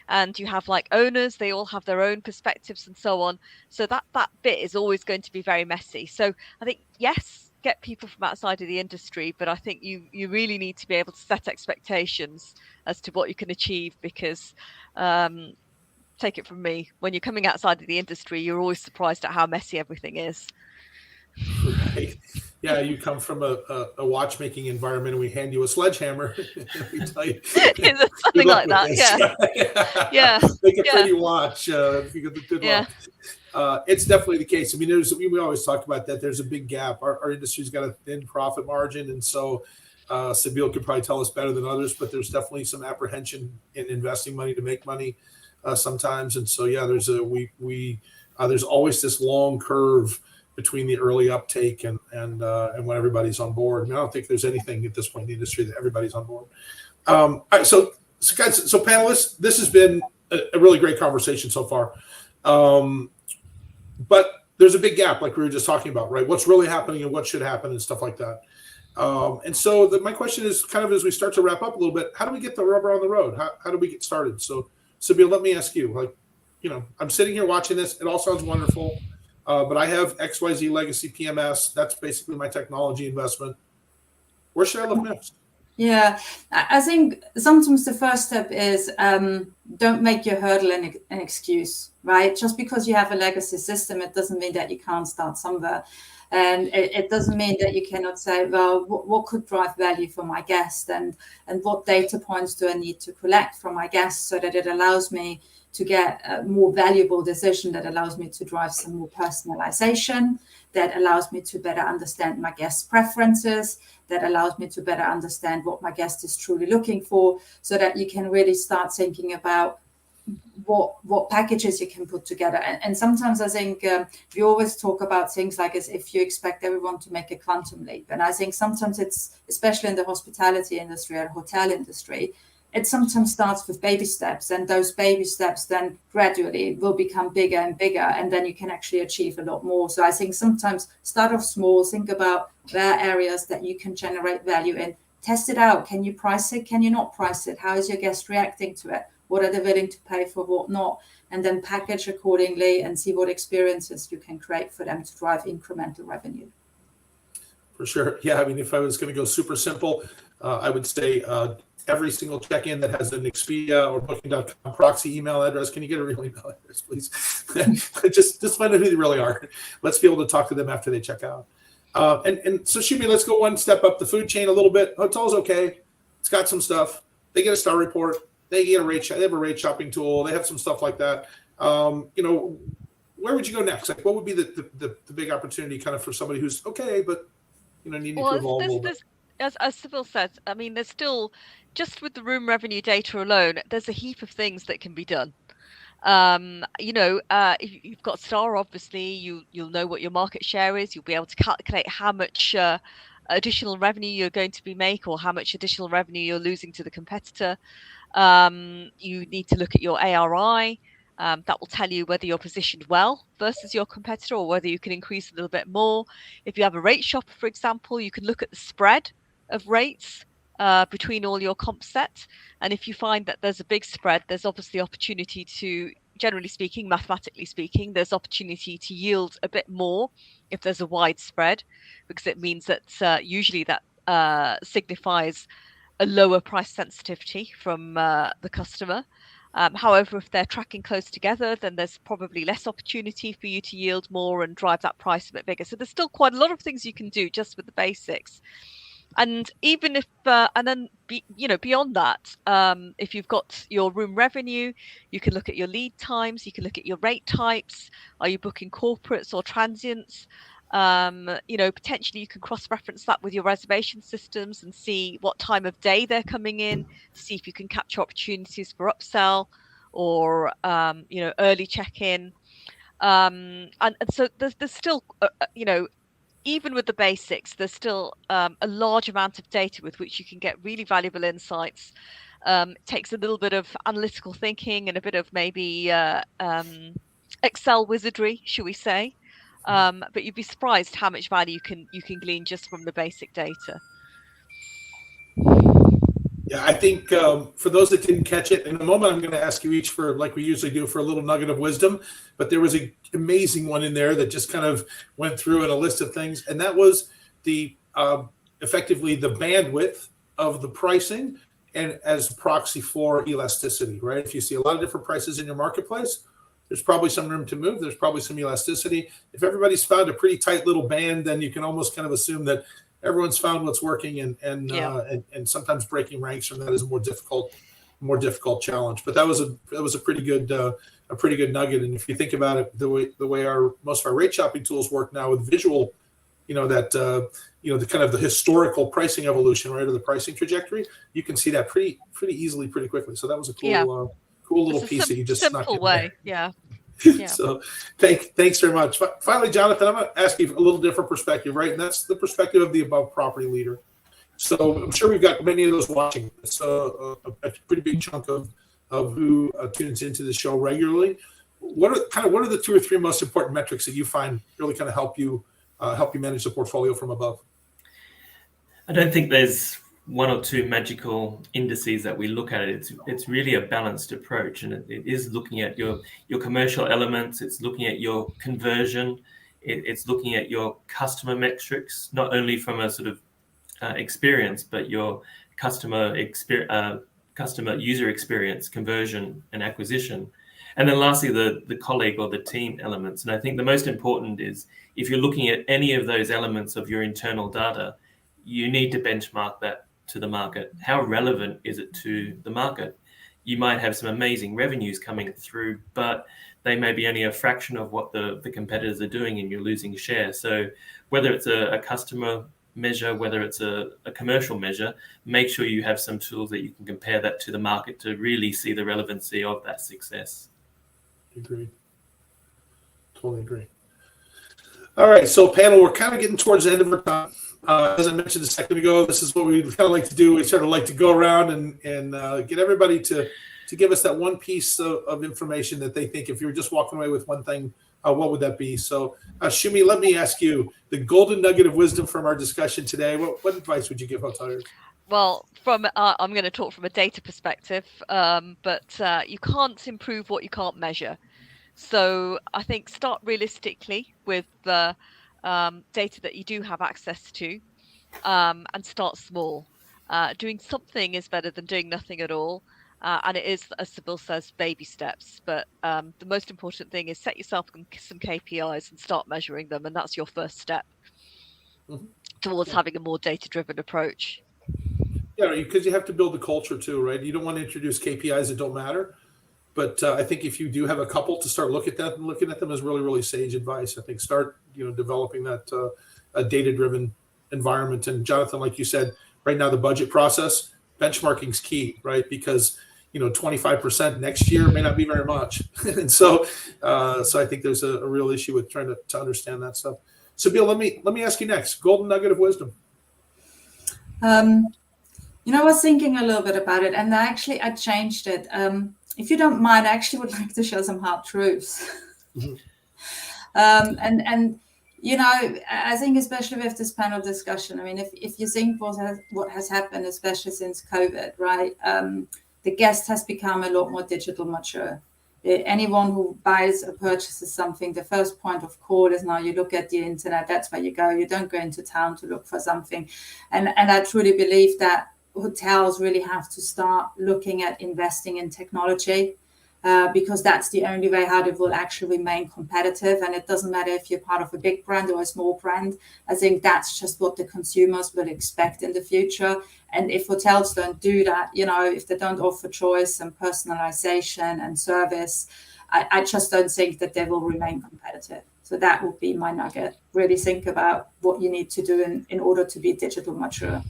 E: and you have like owners, they all have their own perspectives and so on, so that bit is always going to be very messy. So I think, yes, get people from outside of the industry, but I think you really need to be able to set expectations as to what you can achieve, because take it from me, when you're coming outside of the industry, you're always surprised at how messy everything is.
B: Right. Yeah, you come from a watchmaking environment and we hand you a sledgehammer and we tell you
E: something like that. Yeah.
B: Make a pretty watch. Good luck. It's definitely the case. I mean, we always talk about that. There's a big gap. Our industry's got a thin profit margin, and so Sabine could probably tell us better than others, but there's definitely some apprehension in investing money to make money sometimes. And so there's always this long curve between the early uptake and when everybody's on board. I mean, I don't think there's anything at this point in the industry that everybody's on board. All right, so guys, so panelists, this has been a really great conversation so far. But there's a big gap, like we were just talking about, right? What's really happening and what should happen and stuff like that. And so my question is, kind of as we start to wrap up a little bit, how do we get the rubber on the road? How do we get started? So Sabine, let me ask you, like, you know, I'm sitting here watching this. It all sounds wonderful. But I have XYZ Legacy PMS. That's basically my technology investment. Where should I look next?
G: Yeah, I think sometimes the first step is don't make your hurdle an excuse, right? Just because you have a legacy system, it doesn't mean that you can't start somewhere. And it doesn't mean that you cannot say, well, what could drive value for my guest, and what data points do I need to collect from my guests so that it allows me to get a more valuable decision, that allows me to drive some more personalization, that allows me to better understand my guest's preferences, that allows me to better understand what my guest is truly looking for, so that you can really start thinking about what packages you can put together. And sometimes I think we always talk about things like as if you expect everyone to make a quantum leap. And I think sometimes it's, especially in the hospitality industry or hotel industry, it sometimes starts with baby steps, and those baby steps then gradually will become bigger and bigger, and then you can actually achieve a lot more. So I think sometimes start off small, think about where are areas that you can generate value in, test it out. Can you price it? Can you not price it? How is your guest reacting to it? What are they willing to pay for, what not? And then package accordingly and see what experiences you can create for them to drive incremental revenue.
B: For sure. Yeah, I mean, if I was going to go super simple, I would say every single check-in that has an Expedia or Booking.com proxy email address, can you get a real email address, please? just find out who they really are. Let's be able to talk to them after they check out. And so, Shumi, let's go one step up the food chain a little bit. Hotel's okay. It's got some stuff. They get a star report. They get they have a rate shopping tool. They have some stuff like that. You know, where would you go next? Like, what would be the big opportunity kind of for somebody who's okay, but, you know, needing to evolve a little bit?
E: As Sybil said, I mean, there's still, just with the room revenue data alone, there's a heap of things that can be done. You know, if you've got Star, obviously, you'll know what your market share is. You'll be able to calculate how much additional revenue you're going to make, or how much additional revenue you're losing to the competitor. You need to look at your ARI. That will tell you whether you're positioned well versus your competitor, or whether you can increase a little bit more. If you have a rate shopper, for example, you can look at the spread of rates between all your comp set. And if you find that there's a big spread, there's obviously opportunity to, generally speaking, mathematically speaking, there's opportunity to yield a bit more if there's a wide spread, because it means that usually that signifies a lower price sensitivity from the customer. However, if they're tracking close together, then there's probably less opportunity for you to yield more and drive that price a bit bigger. So there's still quite a lot of things you can do just with the basics. And even if, and then, beyond that, if you've got your room revenue, you can look at your lead times, you can look at your rate types. Are you booking corporates or transients? Potentially you can cross-reference that with your reservation systems and see what time of day they're coming in, to see if you can capture opportunities for upsell or, early check-in. And so there's still, even with the basics, there's still a large amount of data with which you can get really valuable insights. It takes a little bit of analytical thinking and a bit of maybe Excel wizardry, shall we say? But you'd be surprised how much value you can glean just from the basic data.
B: Yeah, I think for those that didn't catch it, in a moment I'm going to ask you each for, like we usually do, for a little nugget of wisdom. But there was an amazing one in there that just kind of went through in a list of things, and that was the effectively the bandwidth of the pricing and as a proxy for elasticity, right? If you see a lot of different prices in your marketplace, there's probably some room to move. There's probably some elasticity. If everybody's found a pretty tight little band, then you can almost kind of assume that everyone's found what's working, and sometimes breaking ranks from that is a more difficult challenge. But that was a pretty good nugget. And if you think about it, the way most of our rate shopping tools work now with visual, the kind of the historical pricing evolution, right, or the pricing trajectory, you can see that pretty easily, pretty quickly. So that was a cool little piece that you just snuck in
E: way.
B: there.
E: Yeah.
B: So thanks very much. Finally, Jonathan, I'm going to ask you a little different perspective, right? And that's the perspective of the above property leader. So I'm sure we've got many of those watching. It's a pretty big chunk of who tunes into the show regularly. What are the 2 or 3 most important metrics that you find really kind of help you manage the portfolio from above?
F: I don't think there's 1 or 2 magical indices that we look at it. It's really a balanced approach, and it is looking at your commercial elements. It's looking at your conversion. It's looking at your customer metrics, not only from a sort of experience, but your customer user experience, conversion, and acquisition. And then lastly, the colleague or the team elements. And I think the most important is, if you're looking at any of those elements of your internal data, you need to benchmark that to the market. How relevant is it to the market? You might have some amazing revenues coming through, but they may be only a fraction of what the competitors are doing, and you're losing share. So whether it's a customer measure, whether it's a commercial measure, make sure you have some tools that you can compare that to the market to really see the relevancy of that success.
B: Agreed. Totally agree. All right, so panel, we're kind of getting towards the end of our time. As I mentioned a second ago, this is what we kind of like to do. We sort of like to go around and get everybody to give us that one piece of information that they think, if you were just walking away with one thing, what would that be? So, Shumi, let me ask you the golden nugget of wisdom from our discussion today. What advice would you give hoteliers?
E: Well, I'm going to talk from a data perspective, but you can't improve what you can't measure. So I think start realistically with the data that you do have access to, and start small. Doing something is better than doing nothing at all. And it is, as Sybil says, baby steps. But the most important thing is set yourself some KPIs and start measuring them. And that's your first step towards having a more data-driven approach.
B: Yeah, because you have to build the culture too, right? You don't want to introduce KPIs that don't matter. But I think if you do have a couple, to start looking at them is really, really sage advice. I think start developing that a data-driven environment. And Jonathan, like you said, right now the budget process, benchmarking is key, right? Because 25% next year may not be very much, and so I think there's a real issue with trying to understand that stuff. So, Bill, let me ask you next. Golden nugget of wisdom.
G: I was thinking a little bit about it, and I changed it. If you don't mind, I actually would like to share some hard truths.
B: Mm-hmm.
G: I think especially with this panel discussion, I mean, if you think what has happened, especially since COVID, right? The guest has become a lot more digital mature. Anyone who buys or purchases something, the first point of call is now you look at the internet. That's where you go. You don't go into town to look for something. And I truly believe that hotels really have to start looking at investing in technology. because that's the only way how they will actually remain competitive. And it doesn't matter if you're part of a big brand or a small brand. I think that's just what the consumers will expect in the future. And if hotels don't do that, if they don't offer choice and personalization and service, I just don't think that they will remain competitive. So that would be my nugget. Really think about what you need to do in order to be digital mature.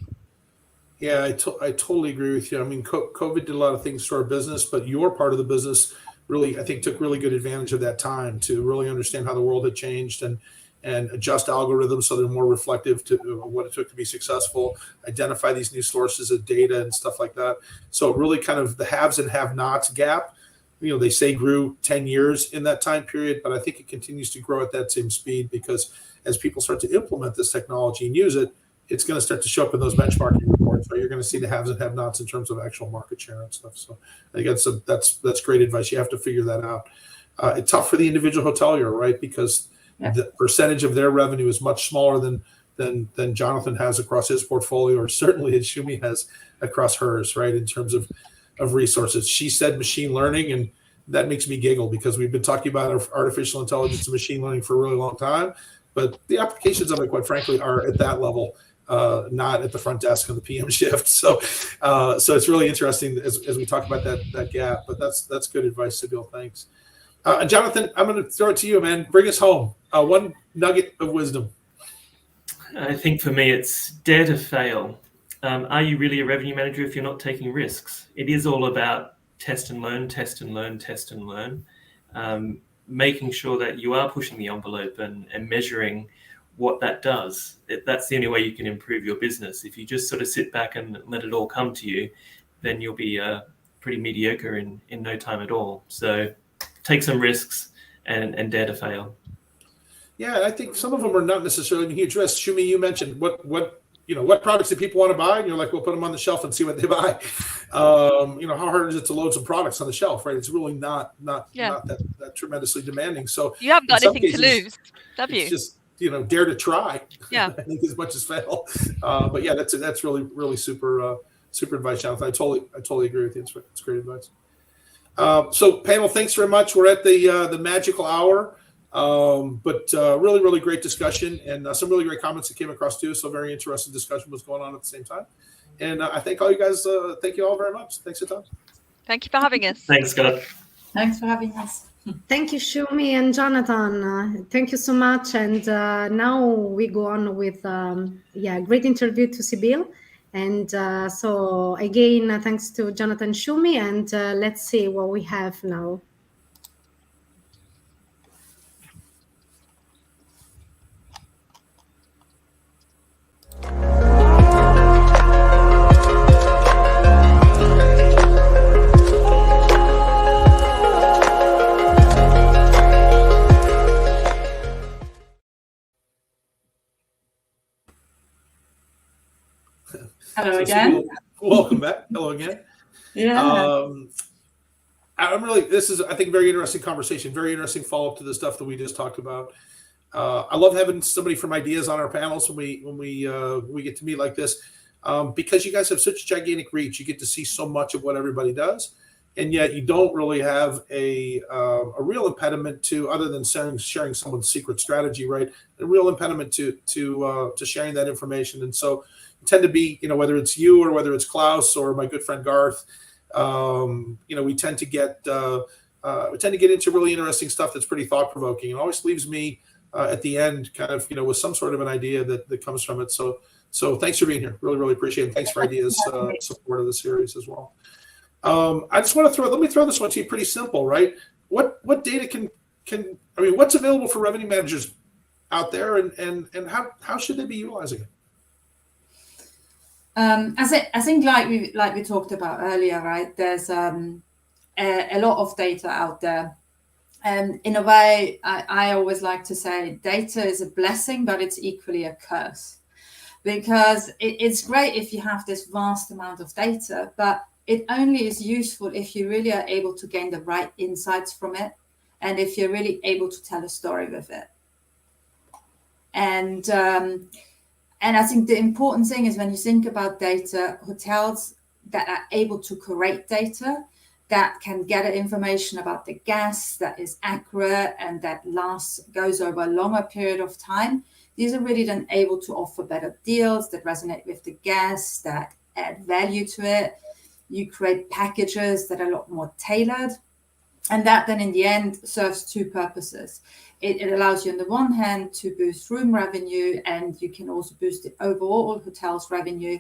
B: Yeah, I totally agree with you. I mean, COVID did a lot of things to our business, but your part of the business really, I think, took really good advantage of that time to really understand how the world had changed and adjust algorithms so they're more reflective to what it took to be successful, identify these new sources of data and stuff like that. So really kind of the haves and have-nots gap, they say grew 10 years in that time period, but I think it continues to grow at that same speed because as people start to implement this technology and use it, it's going to start to show up in those benchmarking reports. So you're going to see the haves and have-nots in terms of actual market share and stuff. So I think that's great advice. You have to figure that out. It's tough for the individual hotelier, right? Because the percentage of their revenue is much smaller than Jonathan has across his portfolio, or certainly as Shumi has across hers, right? In terms of resources. She said machine learning, and that makes me giggle because we've been talking about artificial intelligence and machine learning for a really long time, but the applications of it, quite frankly, are at that level. Not at the front desk on the PM shift. So it's really interesting as we talk about that gap, but that's good advice, Sibyl. Thanks. Jonathan, I'm going to throw it to you, man. Bring us home. One nugget of wisdom.
F: I think for me, it's dare to fail. Are you really a revenue manager if you're not taking risks? It is all about test and learn, test and learn, test and learn. Making sure that you are pushing the envelope and measuring what that does. That's the only way you can improve your business. If you just sort of sit back and let it all come to you, then you'll be pretty mediocre in no time at all. So take some risks and dare to fail. Yeah,
B: I think some of them are not necessarily huge risks. Shumi, you mentioned what products do people want to buy? And you're like, we'll put them on the shelf and see what they buy. How hard is it to load some products on the shelf, right? It's really not that tremendously demanding. So
E: you haven't got anything to lose, have you?
B: It's just dare to try.
E: Yeah,
B: I think as much as fail. But yeah, that's really super advice, Jonathan. I totally agree with you. It's great advice. So panel, thanks very much. We're at the magical hour, but really great discussion and some really great comments that came across too. So very interesting discussion was going on at the same time. And I thank all you guys. Thank you all very much. Thanks for your time.
E: Thank you for having us.
F: Thanks, Scott.
G: Thanks for having us.
D: Thank you, Shumi and Jonathan. Thank you so much. And now we go on with great interview to Sibyl. And so again, thanks to Jonathan, Shumi, and let's see what we have now.
G: Hello again.
B: Welcome back. Hello again.
G: Yeah.
B: This is, I think, a very interesting conversation, very interesting follow-up to the stuff that we just talked about. I love having somebody from Ideas on our panels when we get to meet like this, because you guys have such gigantic reach. You get to see so much of what everybody does, and yet you don't really have a real impediment to, other than sharing someone's secret strategy, right? A real impediment to sharing that information. And so tend to be, whether it's you or whether it's Klaus or my good friend Garth, we tend to get into really interesting stuff that's pretty thought provoking. It always leaves me at the end kind of, with some sort of an idea that comes from it. So thanks for being here. Really appreciate it. Thanks for Ideas support of the series as well. I just want to let me throw this one to you. Pretty simple, right? What data what's available for revenue managers out there, and how should they be utilizing it?
G: I think like we talked about earlier, right? There's a lot of data out there, and in a way, I always like to say data is a blessing, but it's equally a curse, because it's great if you have this vast amount of data, but it only is useful if you really are able to gain the right insights from it, and if you're really able to tell a story with it. And I think the important thing is when you think about data, hotels that are able to create data that can gather information about the guests that is accurate and that goes over a longer period of time. These are really then able to offer better deals that resonate with the guests, that add value to it. You create packages that are a lot more tailored. And that then in the end serves two purposes. It allows you on the one hand to boost room revenue, and you can also boost the overall hotel's revenue.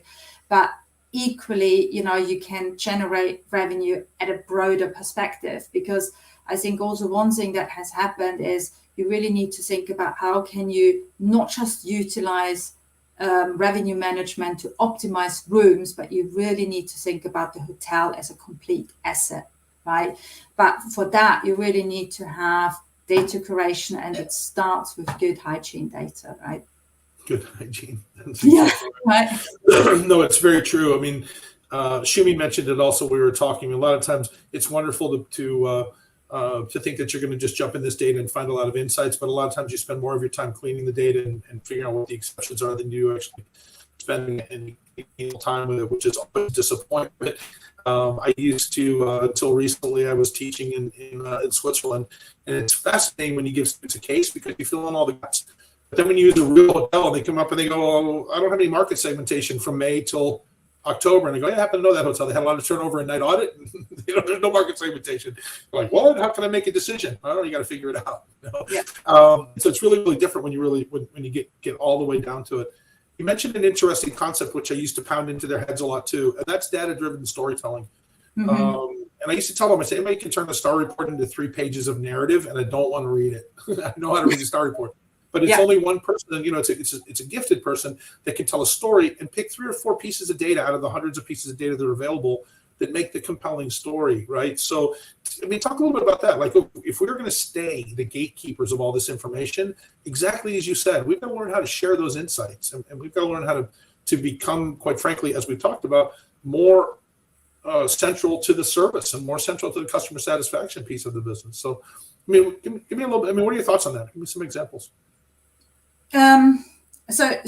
G: But equally, you can generate revenue at a broader perspective, because I think also one thing that has happened is you really need to think about how can you not just utilize revenue management to optimize rooms, but you really need to think about the hotel as a complete asset, right? But for that, you really need to have data curation, and it starts with good hygiene data, right?
B: Good hygiene.
G: Yeah, right.
B: No, it's very true. I mean, Shumi mentioned it also. We were talking. A lot of times, it's wonderful to think that you're going to just jump in this data and find a lot of insights, but a lot of times you spend more of your time cleaning the data and figuring out what the exceptions are than you actually spending any time with it, which is always disappointment. I used to, until recently, I was teaching in Switzerland, and it's fascinating when you give students a case because you fill in all the gaps. But then when you use a real hotel, they come up and they go, "Oh, I don't have any market segmentation from May till October." And I go, "Yeah, I happen to know that hotel. They had a lot of turnover in night audit. There's no market segmentation." They're like, "What? How can I make a decision?" "Oh, you got to figure it out."
G: Yeah.
B: So it's really, really different when you get all the way down to it. You mentioned an interesting concept, which I used to pound into their heads a lot too, and that's data-driven storytelling.
G: Mm-hmm.
B: And I used to tell them, I say, anybody can turn a star report into 3 pages of narrative, and I don't want to read it. I know how to read a star report, but it's only one person. And, it's a gifted person that can tell a story and pick 3 or 4 pieces of data out of the hundreds of pieces of data that are available that make the compelling story, right? So, I mean, talk a little bit about that. Like, if we're going to stay the gatekeepers of all this information, exactly as you said, we've got to learn how to share those insights, and we've got to learn how to become, quite frankly, as we've talked about, more central to the service and more central to the customer satisfaction piece of the business. So, I mean, give me a little bit. I mean, what are your thoughts on that? Give me some examples.
G: So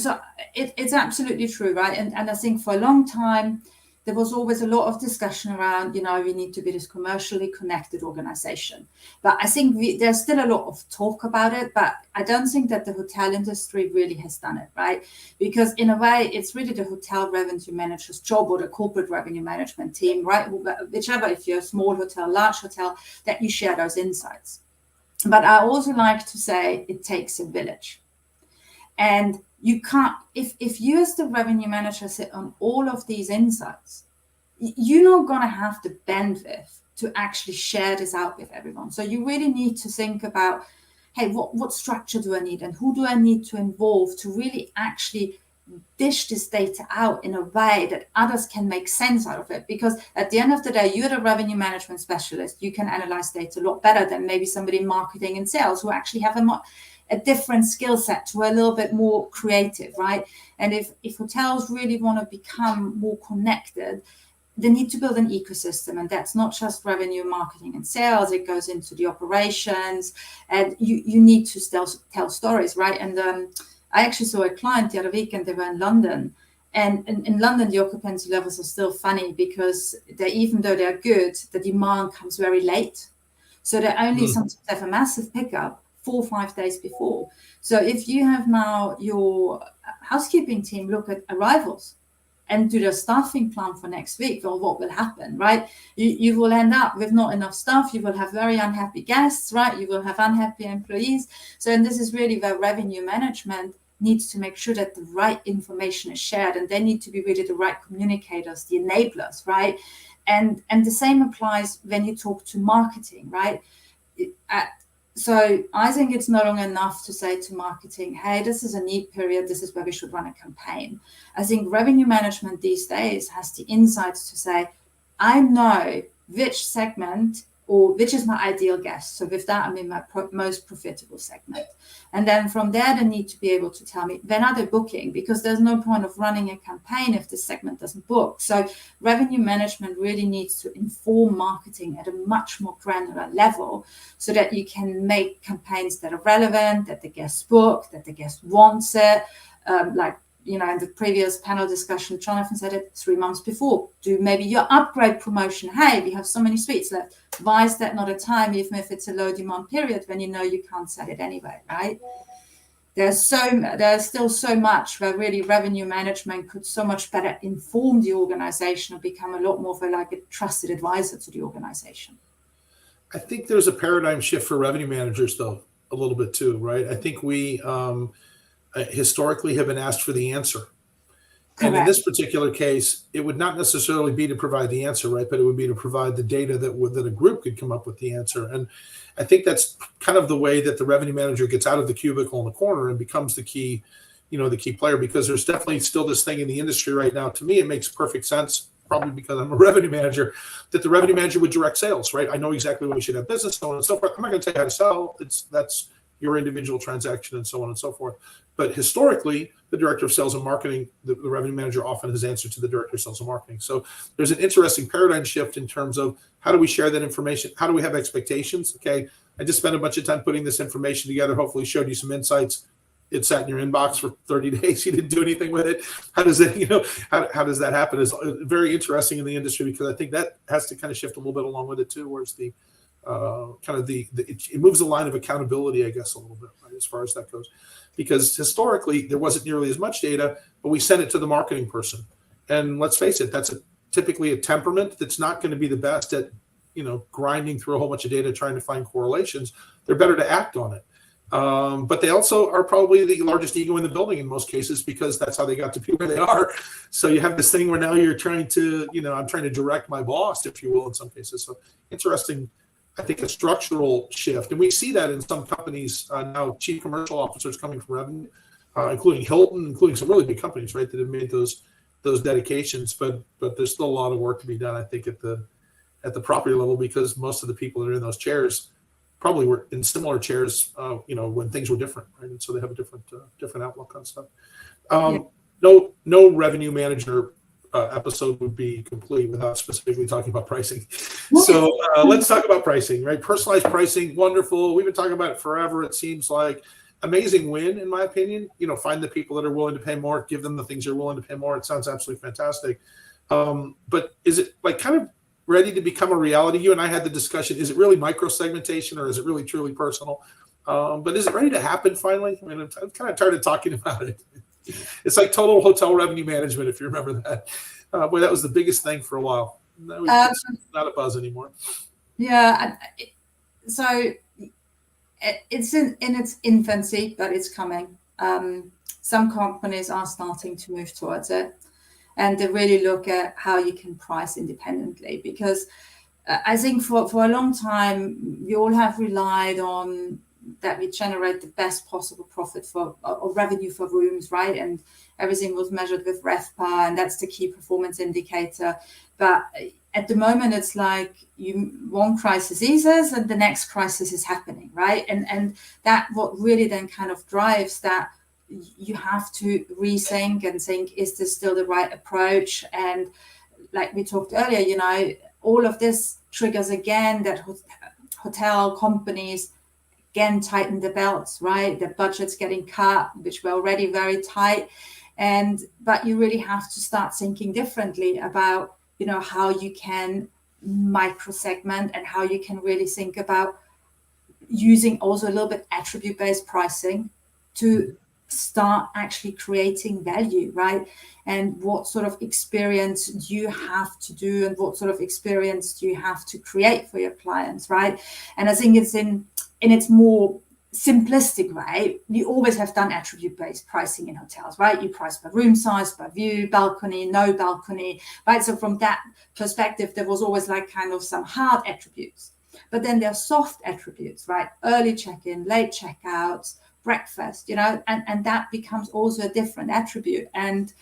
G: it's absolutely true, right? And I think for a long time, there was always a lot of discussion around, we need to be this commercially connected organization. But I think there's still a lot of talk about it, but I don't think that the hotel industry really has done it, right? Because in a way, it's really the hotel revenue manager's job, or the corporate revenue management team, right? Whichever, if you're a small hotel, large hotel, that you share those insights. But I also like to say it takes a village. And you can't, if you as the revenue manager sit on all of these insights, you're not going to have the bandwidth to actually share this out with everyone. So you really need to think about, hey, what structure do I need, and who do I need to involve to really actually dish this data out in a way that others can make sense out of it? Because at the end of the day, you're the revenue management specialist. You can analyze data a lot better than maybe somebody in marketing and sales who actually have a different skill set, to a little bit more creative, right? And if hotels really want to become more connected, they need to build an ecosystem, and that's not just revenue, marketing, and sales. It goes into the operations, and you need to still tell stories, right? And I actually saw a client the other week, and they were in London. And in London, the occupancy levels are still funny because even though they're good, the demand comes very late. So they only sometimes have a massive pickup 4 or 5 days before. So if you have now your housekeeping team look at arrivals and do the staffing plan for next week, or what will happen, right? You will end up with not enough staff. You will have very unhappy guests, right? You will have unhappy employees. So, and this is really where revenue management needs to make sure that the right information is shared, and they need to be really the right communicators, the enablers, right? And the same applies when you talk to marketing, right? So I think it's no longer enough to say to marketing, hey, this is a need period, this is where we should run a campaign. I think revenue management these days has the insights to say, I know which segment or which is my ideal guest. So with that, I mean my most profitable segment. And then from there, they need to be able to tell me when are they booking, because there's no point of running a campaign if the segment doesn't book. So revenue management really needs to inform marketing at a much more granular level so that you can make campaigns that are relevant, that the guest book, that the guest wants it. Like in the previous panel discussion, Jonathan said it 3 months before. Do maybe your upgrade promotion. Hey, we have so many suites left. Why is that not a time, even if it's a low demand period, when you know you can't sell it anyway, right? There's still so much where really revenue management could so much better inform the organization and become a lot more of a trusted advisor to the organization.
B: I think there's a paradigm shift for revenue managers, though, a little bit too, right? I think we historically have been asked for the answer. And in this particular case, it would not necessarily be to provide the answer, right? But it would be to provide the data that a group could come up with the answer. And I think that's kind of the way that the revenue manager gets out of the cubicle in the corner and becomes the key player, because there's definitely still this thing in the industry right now. To me, it makes perfect sense, probably because I'm a revenue manager, that the revenue manager would direct sales, right? I know exactly when we should have business, so on and so forth. I'm not going to tell you how to sell. That's your individual transaction and so on and so forth. But historically, the director of sales and marketing, the revenue manager often has answered to the director of sales and marketing. So there's an interesting paradigm shift in terms of how do we share that information? How do we have expectations? Okay, I just spent a bunch of time putting this information together, hopefully showed you some insights. It sat in your inbox for 30 days. You didn't do anything with it. How does that, how does that happen? It's very interesting in the industry, because I think that has to kind of shift a little bit along with it too, whereas the it moves the line of accountability, I guess, a little bit, right, as far as that goes. Because historically, there wasn't nearly as much data, but we sent it to the marketing person. And let's face it, that's typically a temperament that's not going to be the best at, grinding through a whole bunch of data, trying to find correlations. They're better to act on it. But they also are probably the largest ego in the building in most cases, because that's how they got to be where they are. So you have this thing where now you're trying to, I'm trying to direct my boss, if you will, in some cases. So interesting, I think, a structural shift. And we see that in some companies now, chief commercial officers coming from revenue, including Hilton, including some really big companies, right, that have made those dedications. But there's still a lot of work to be done, I think, at the property level, because most of the people that are in those chairs probably were in similar chairs, when things were different, right? And so they have a different outlook on stuff. No revenue manager episode would be complete without specifically talking about pricing. So let's talk about pricing, right? Personalized pricing, wonderful. We've been talking about it forever. It seems like amazing win, in my opinion. Find the people that are willing to pay more, give them the things they're willing to pay more. It sounds absolutely fantastic. But is it kind of ready to become a reality? You and I had the discussion. Is it really micro segmentation, or is it really truly personal? But is it ready to happen finally? I mean, I'm kind of tired of talking about it. It's like total hotel revenue management, if you remember that. Boy, that was the biggest thing for a while. It's not a buzz anymore.
G: Yeah. So it's in its infancy, but it's coming. Some companies are starting to move towards it, and they really look at how you can price independently, because I think for a long time, we all have relied on that we generate the best possible profit or revenue for rooms, right? And everything was measured with RevPAR, and that's the key performance indicator. But at the moment, it's like one crisis eases and the next crisis is happening, right? And that what really then kind of drives that you have to rethink and think, is this still the right approach? And like we talked earlier, all of this triggers again that hotel companies again tighten the belts, right? The budget's getting cut, which were already very tight. But you really have to start thinking differently about, how you can micro segment, and how you can really think about using also a little bit attribute-based pricing to start actually creating value, right? And what sort of experience do you have to do, and what sort of experience do you have to create for your clients, right? And I think it's in its more simplistic way, we always have done attribute-based pricing in hotels, right? You price by room size, by view, balcony, no balcony, right? So from that perspective, there was always kind of some hard attributes. But then there are soft attributes, right? Early check-in, late check-outs, breakfast, and that becomes also a different attribute, and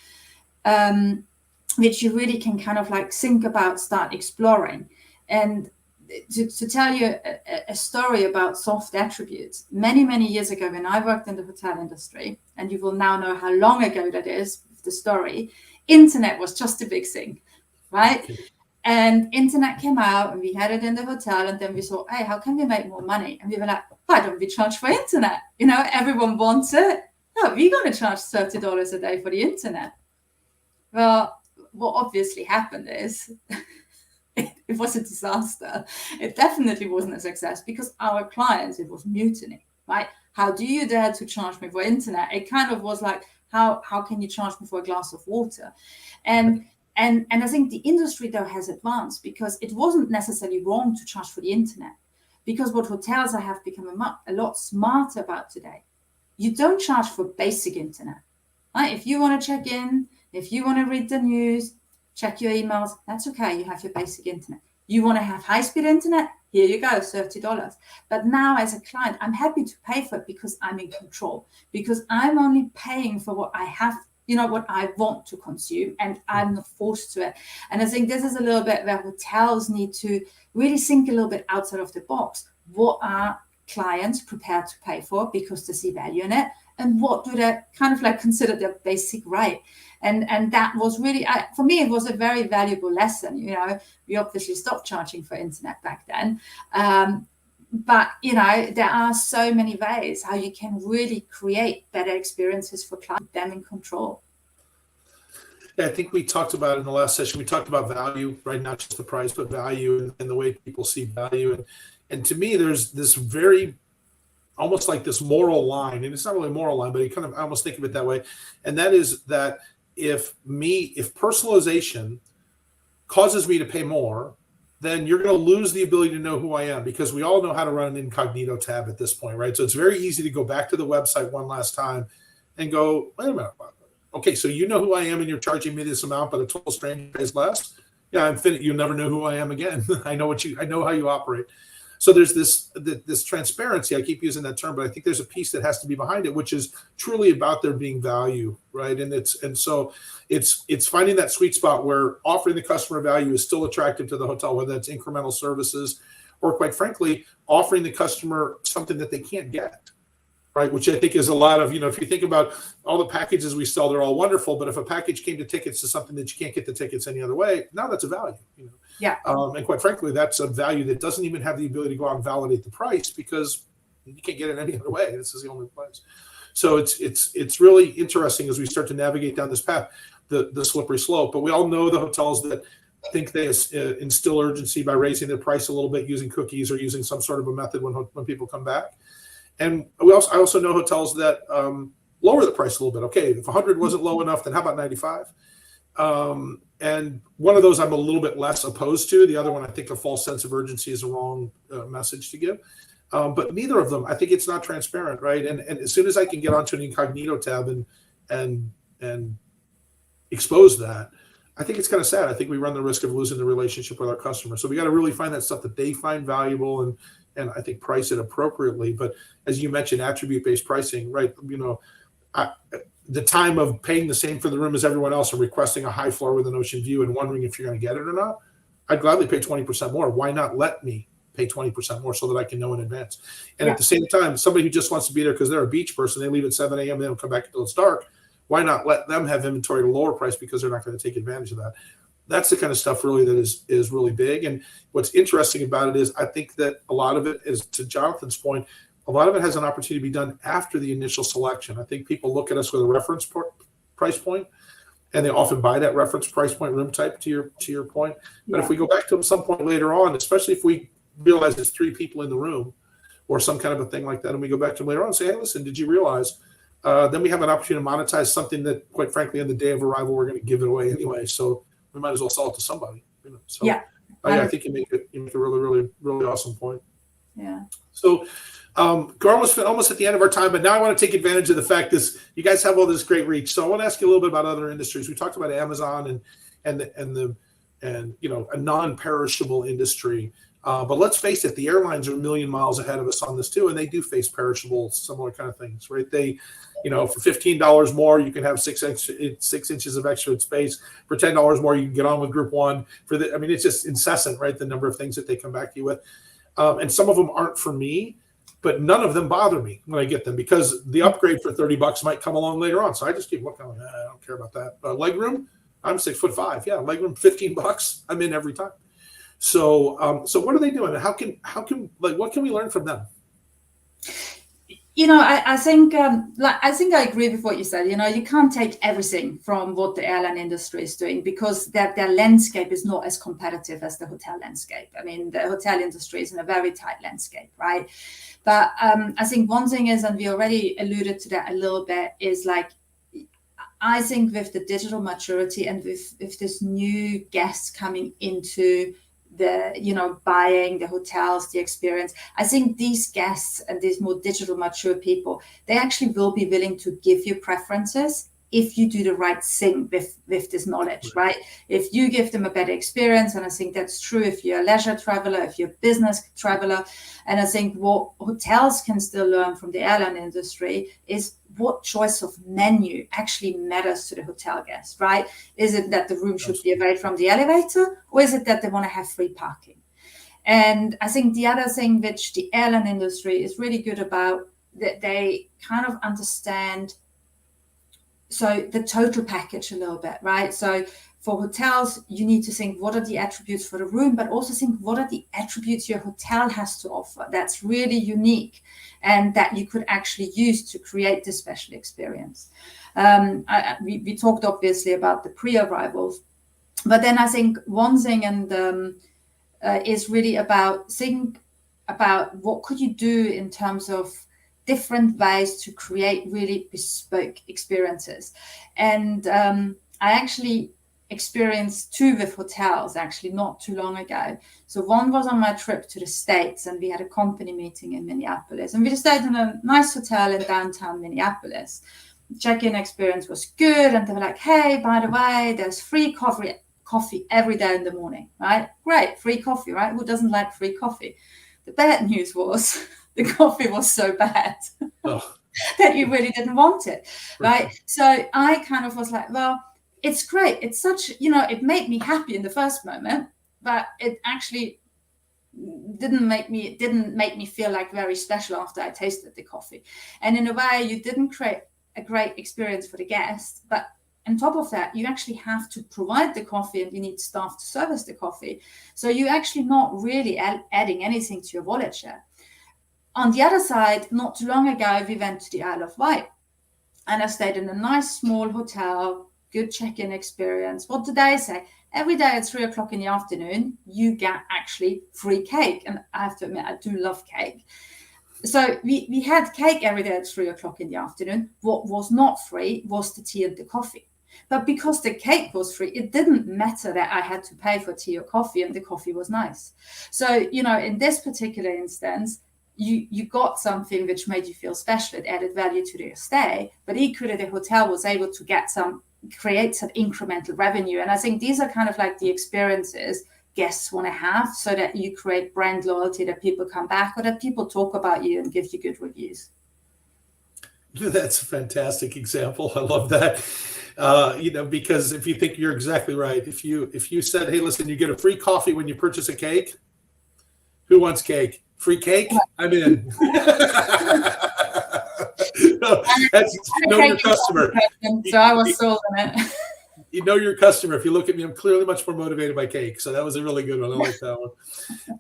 G: which you really can kind of think about, start exploring. And to tell you a story about soft attributes, many years ago when I worked in the hotel industry, and you will now know how long ago that is, the story, internet was just a big thing, right? Okay. And internet came out, and we had it in the hotel, and then we thought, hey, how can we make more money? And we were like, why don't we charge for internet? Everyone wants it. no, we're going to charge $30 a day for the internet. Well, what obviously happened is it was a disaster. It definitely wasn't a success because our clients, it was mutiny, right? How do you dare to charge me for internet? It kind of was like, how can you charge me for a glass of water? And I think the industry, though, has advanced because it wasn't necessarily wrong to charge for the internet. Because what hotels have become a lot smarter about today, you don't charge for basic internet. Right? If you want to check in, if you want to read the news, check your emails, that's okay. You have your basic internet. You want to have high-speed internet? Here you go, $30. But now as a client, I'm happy to pay for it because I'm in control, because I'm only paying for what I have, what I want to consume, and I'm not forced to it. And I think this is a little bit where hotels need to really think a little bit outside of the box. What are clients prepared to pay for because they see value in it? And what do they kind of like consider their basic right? And that was really, for me, it was a very valuable lesson. We obviously stopped charging for internet back then. But, there are so many ways how you can really create better experiences for clients, them in control.
B: Yeah, I think we talked about in the last session, we talked about value, right? Not just the price, but value and the way people see value. And to me, there's this very, almost like this moral line, and it's not really a moral line, but I almost think of it that way. And that is that if personalization causes me to pay more, then you're going to lose the ability to know who I am, because we all know how to run an incognito tab at this point, right? So it's very easy to go back to the website one last time and go, wait a minute. Okay, so you know who I am and you're charging me this amount, but a total stranger pays less. Yeah, I'm finished. You'll never know who I am again. I know how you operate. So there's this transparency. I keep using that term, but I think there's a piece that has to be behind it, which is truly about there being value, right? So it's finding that sweet spot where offering the customer value is still attractive to the hotel, whether that's incremental services or, quite frankly, offering the customer something that they can't get, right? Which I think is a lot of, if you think about all the packages we sell, they're all wonderful, but if a package came to tickets to something that you can't get the tickets any other way, now that's a value,
G: Yeah.
B: And quite frankly, that's a value that doesn't even have the ability to go out and validate the price because you can't get it any other way. This is the only place. So it's really interesting as we start to navigate down this path, the slippery slope. But we all know the hotels that think they instill urgency by raising their price a little bit, using cookies or using some sort of a method when people come back. And I also know hotels that lower the price a little bit. Okay, if 100 wasn't low enough, then how about 95? And one of those I'm a little bit less opposed to. The other one, I think a false sense of urgency is a wrong message to give. But neither of them, I think it's not transparent, right? And as soon as I can get onto an incognito tab and expose that, I think it's kind of sad. I think we run the risk of losing the relationship with our customers. So we got to really find that stuff that they find valuable and I think price it appropriately. But as you mentioned, attribute-based pricing, right? The time of paying the same for the room as everyone else and requesting a high floor with an ocean view and wondering if you're going to get it or not, I'd gladly pay 20% more. Why not let me pay 20% more so that I can know in advance? And at the same time, somebody who just wants to be there because they're a beach person, they leave at 7 a.m. They don't come back until it's dark. Why not let them have inventory at a lower price because they're not going to take advantage of that? That's the kind of stuff really that is really big. And what's interesting about it is I think that a lot of it is, to Jonathan's point, a lot of it has an opportunity to be done after the initial selection. I think people look at us with a reference price point, and they often buy that reference price point room type to your point. But if we go back to them some point later on, especially if we realize there's 3 people in the room or some kind of a thing like that, and we go back to them later on and say, hey, listen, did you realize? Then we have an opportunity to monetize something that, quite frankly, on the day of arrival, we're going to give it away anyway. So we might as well sell it to somebody. So I think you make a really, really, really awesome point.
G: Yeah.
B: So we're almost at the end of our time, but now I want to take advantage of the fact that you guys have all this great reach. So I want to ask you a little bit about other industries. We talked about Amazon and a non-perishable industry. But let's face it, the airlines are a million miles ahead of us on this too, and they do face perishable, similar kind of things, right? They, for $15 more, you can have 6 inches of extra space. For $10 more, you can get on with Group 1. It's just incessant, right? The number of things that they come back to you with, and some of them aren't for me, but none of them bother me when I get them because the upgrade for $30 might come along later on. So I just keep looking. I don't care about that. Legroom, I'm 6'5". Yeah, legroom, $15. I'm in every time. So what are they doing? How can what can we learn from them?
G: I think I agree with what you said. You can't take everything from what the airline industry is doing, because their landscape is not as competitive as the hotel landscape. I mean, the hotel industry is in a very tight landscape, right? But I think one thing is, and we already alluded to that a little bit, is like, I think with the digital maturity and with this new guests coming into the, buying the hotels, the experience, I think these guests and these more digital mature people, they actually will be willing to give you preferences if you do the right thing with this knowledge, right? If you give them a better experience, and I think that's true if you're a leisure traveler, if you're a business traveler. And I think what hotels can still learn from the airline industry is what choice of menu actually matters to the hotel guest, right? Is it that the room should be away from the elevator, or is it that they want to have free parking? And I think the other thing which the airline industry is really good about, that they kind of understand the total package a little bit, right? So for hotels, you need to think, what are the attributes for the room, but also think, what are the attributes your hotel has to offer that's really unique and that you could actually use to create this special experience. We talked obviously about the pre-arrivals, but then I think one thing is really about think about what could you do in terms of different ways to create really bespoke experiences. And I actually experienced two with hotels actually not too long ago. So one was on my trip to the States, and we had a company meeting in Minneapolis, and we just stayed in a nice hotel in downtown Minneapolis. Check-in experience was good, and they were like, hey, by the way, there's free coffee every day in the morning, right? Great, free coffee, right? Who doesn't like free coffee? The bad news was the coffee was so bad that you really didn't want it, right? So I kind of was like, well, it's great. It's such, it made me happy in the first moment, but it actually didn't make me feel like very special after I tasted the coffee. And in a way, you didn't create a great experience for the guest, but on top of that, you actually have to provide the coffee, and you need staff to service the coffee. So you're actually not really adding anything to your wallet share. On the other side, not too long ago, we went to the Isle of Wight, and I stayed in a nice small hotel, good check-in experience. What did they say? Every day at 3:00 in the afternoon, you get actually free cake. And I have to admit, I do love cake. So we had cake every day at 3:00 in the afternoon. What was not free was the tea and the coffee. But because the cake was free, it didn't matter that I had to pay for tea or coffee, and the coffee was nice. So, in this particular instance, you got something which made you feel special. It added value to their stay, but equally the hotel was able to create some incremental revenue. And I think these are kind of like the experiences guests want to have, so that you create brand loyalty, that people come back, or that people talk about you and give you good reviews.
B: That's a fantastic example. I love that. Because if you think, you're exactly right. If you said, hey, listen, you get a free coffee when you purchase a cake, who wants cake? Free cake? I'm in. Know your customer.
G: So I was sold on it.
B: You know your customer. If you look at me, I'm clearly much more motivated by cake. So that was a really good one. I like that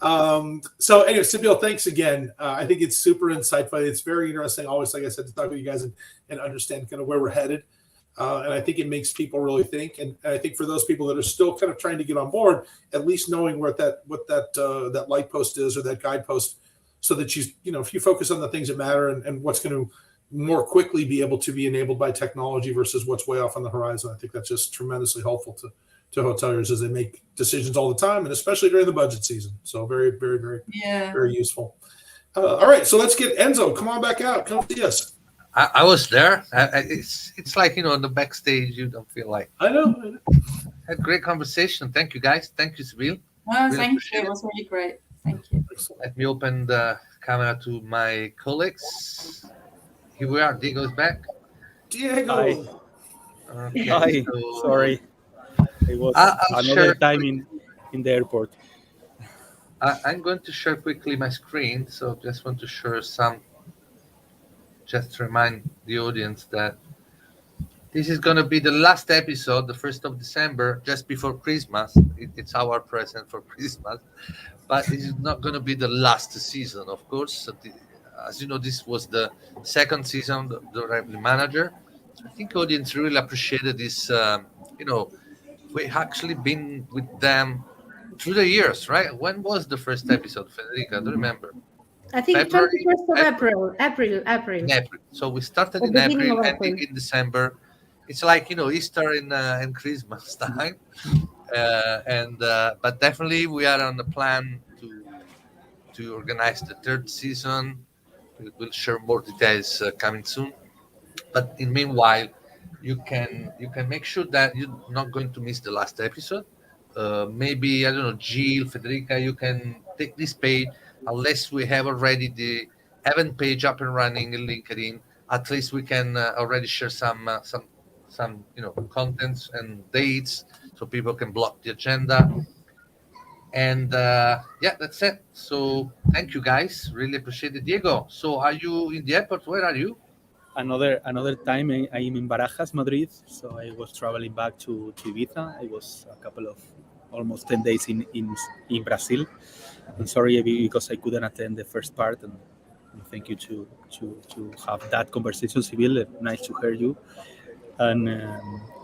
B: one. So anyway, Sibylle, thanks again. I think it's super insightful. It's very interesting, always, like I said, to talk with you guys and understand kind of where we're headed. And I think it makes people really think. And I think for those people that are still kind of trying to get on board, at least knowing what that light post is, or that guidepost, so that if you focus on the things that matter and what's going to more quickly be able to be enabled by technology versus what's way off on the horizon. I think that's just tremendously helpful to hoteliers as they make decisions all the time, and especially during the budget season. So very, very, very, very useful. All right, so let's get Enzo. Come on back out. Come see us.
A: I was there. It's like, in the backstage, you don't feel like.
B: I know.
A: Had a great conversation. Thank you, guys. Thank you, Sibylle.
G: Well, thank you. It was really great. Thank you.
A: Let me open the camera to my colleagues. Here we are. Diego's back.
B: Diego.
H: Hi.
A: Okay,
H: Hi. Sorry. It was another time in the airport.
A: I'm going to share quickly my screen. So just want to share just to remind the audience that this is going to be the last episode, the 1st of December, just before Christmas. It's our present for Christmas. But this is not going to be the last season, of course. So as you know, this was the second season of the Revenue Manager. I think audience really appreciated this. We actually been with them through the years, right? When was the first episode, Federica? I don't remember.
D: I think
A: February?
D: 21st of April.
A: In April. So we started in
D: beginning
A: April,
D: of
A: ending
D: April.
A: in December. It's like Easter and Christmas time, but definitely we are on the plan to organize the third season. We'll share more details coming soon. But in meanwhile, you can make sure that you're not going to miss the last episode. Maybe I don't know, Jill, Federica, you can take this page unless we have already the event page up and running in LinkedIn. At least we can already share some contents and dates so people can block the agenda. And that's it. So thank you guys. Really appreciate it. Diego, so are you in the airport? Where are you?
H: Another time I'm in Barajas, Madrid. So I was traveling back to Ibiza. I was a couple of almost 10 days in Brazil. I'm sorry because I couldn't attend the first part, and thank you to have that conversation, Sibyl. Nice to hear you. And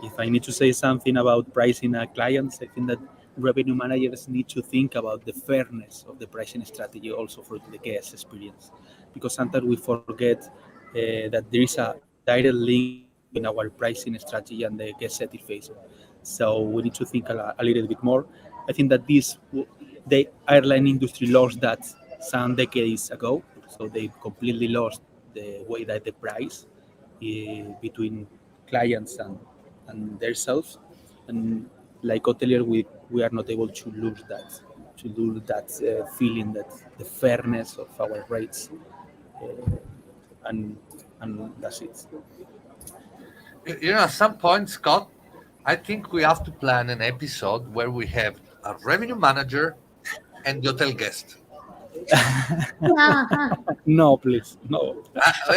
H: if I need to say something about pricing clients, I think that revenue managers need to think about the fairness of the pricing strategy also for the guest experience, because sometimes we forget that there is a direct link in our pricing strategy and the guest satisfaction. So we need to think a little bit more. I think that the airline industry lost that some decades ago, so they completely lost the way that the price between clients and themselves, and like hotelier, we are not able to lose that feeling, that the fairness of our rates, and that's it.
A: At some point, Scott, I think we have to plan an episode where we have a revenue manager and the hotel guest.
H: No, please, no.
A: We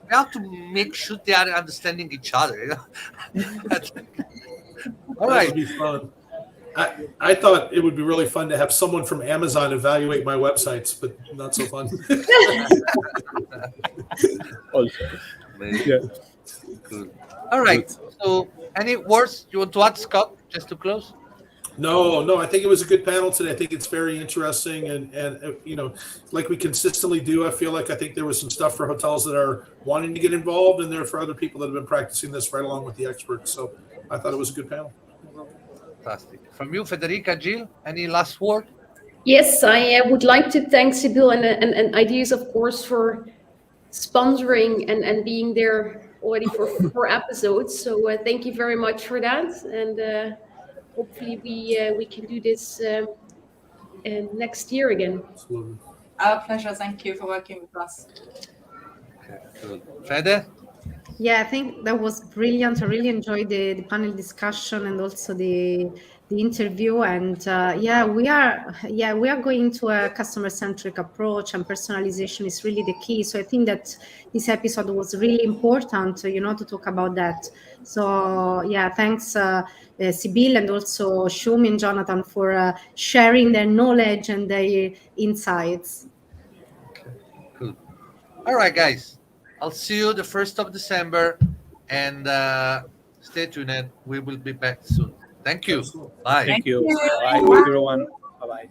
A: have to make sure they are understanding each other. All right.
B: That would be fun. I thought it would be really fun to have someone from Amazon evaluate my websites, but not so fun.
H: Also, yeah.
A: Good. All right. So, any words you want to add, Scott, just to close?
B: No, I think it was a good panel today. I think it's very interesting, and like we consistently do, I think there was some stuff for hotels that are wanting to get involved, and there for other people that have been practicing this right along with the experts. So I thought it was a good panel.
A: Fantastic. From you, Federica, Jill, any last word?
C: Yes, I would like to thank Sibyl and Ideas, of course, for sponsoring and being there already for 4 episodes. So thank you very much for that, and hopefully we can do this next year again.
B: Absolutely.
G: Our pleasure. Thank you for working with us.
A: Okay, good. Fede?
D: Yeah, I think that was brilliant. I really enjoyed the panel discussion and also the interview. And we are going to a customer-centric approach, and personalization is really the key. So I think that this episode was really important, to talk about that. So yeah, thanks Sibyl and also Shumi and Jonathan for sharing their knowledge and their insights.
A: Okay, good. All right, guys. I'll see you the 1st of December, and stay tuned. We will be back soon. Thank you. Bye.
H: Thank you. Bye, everyone. Bye-bye.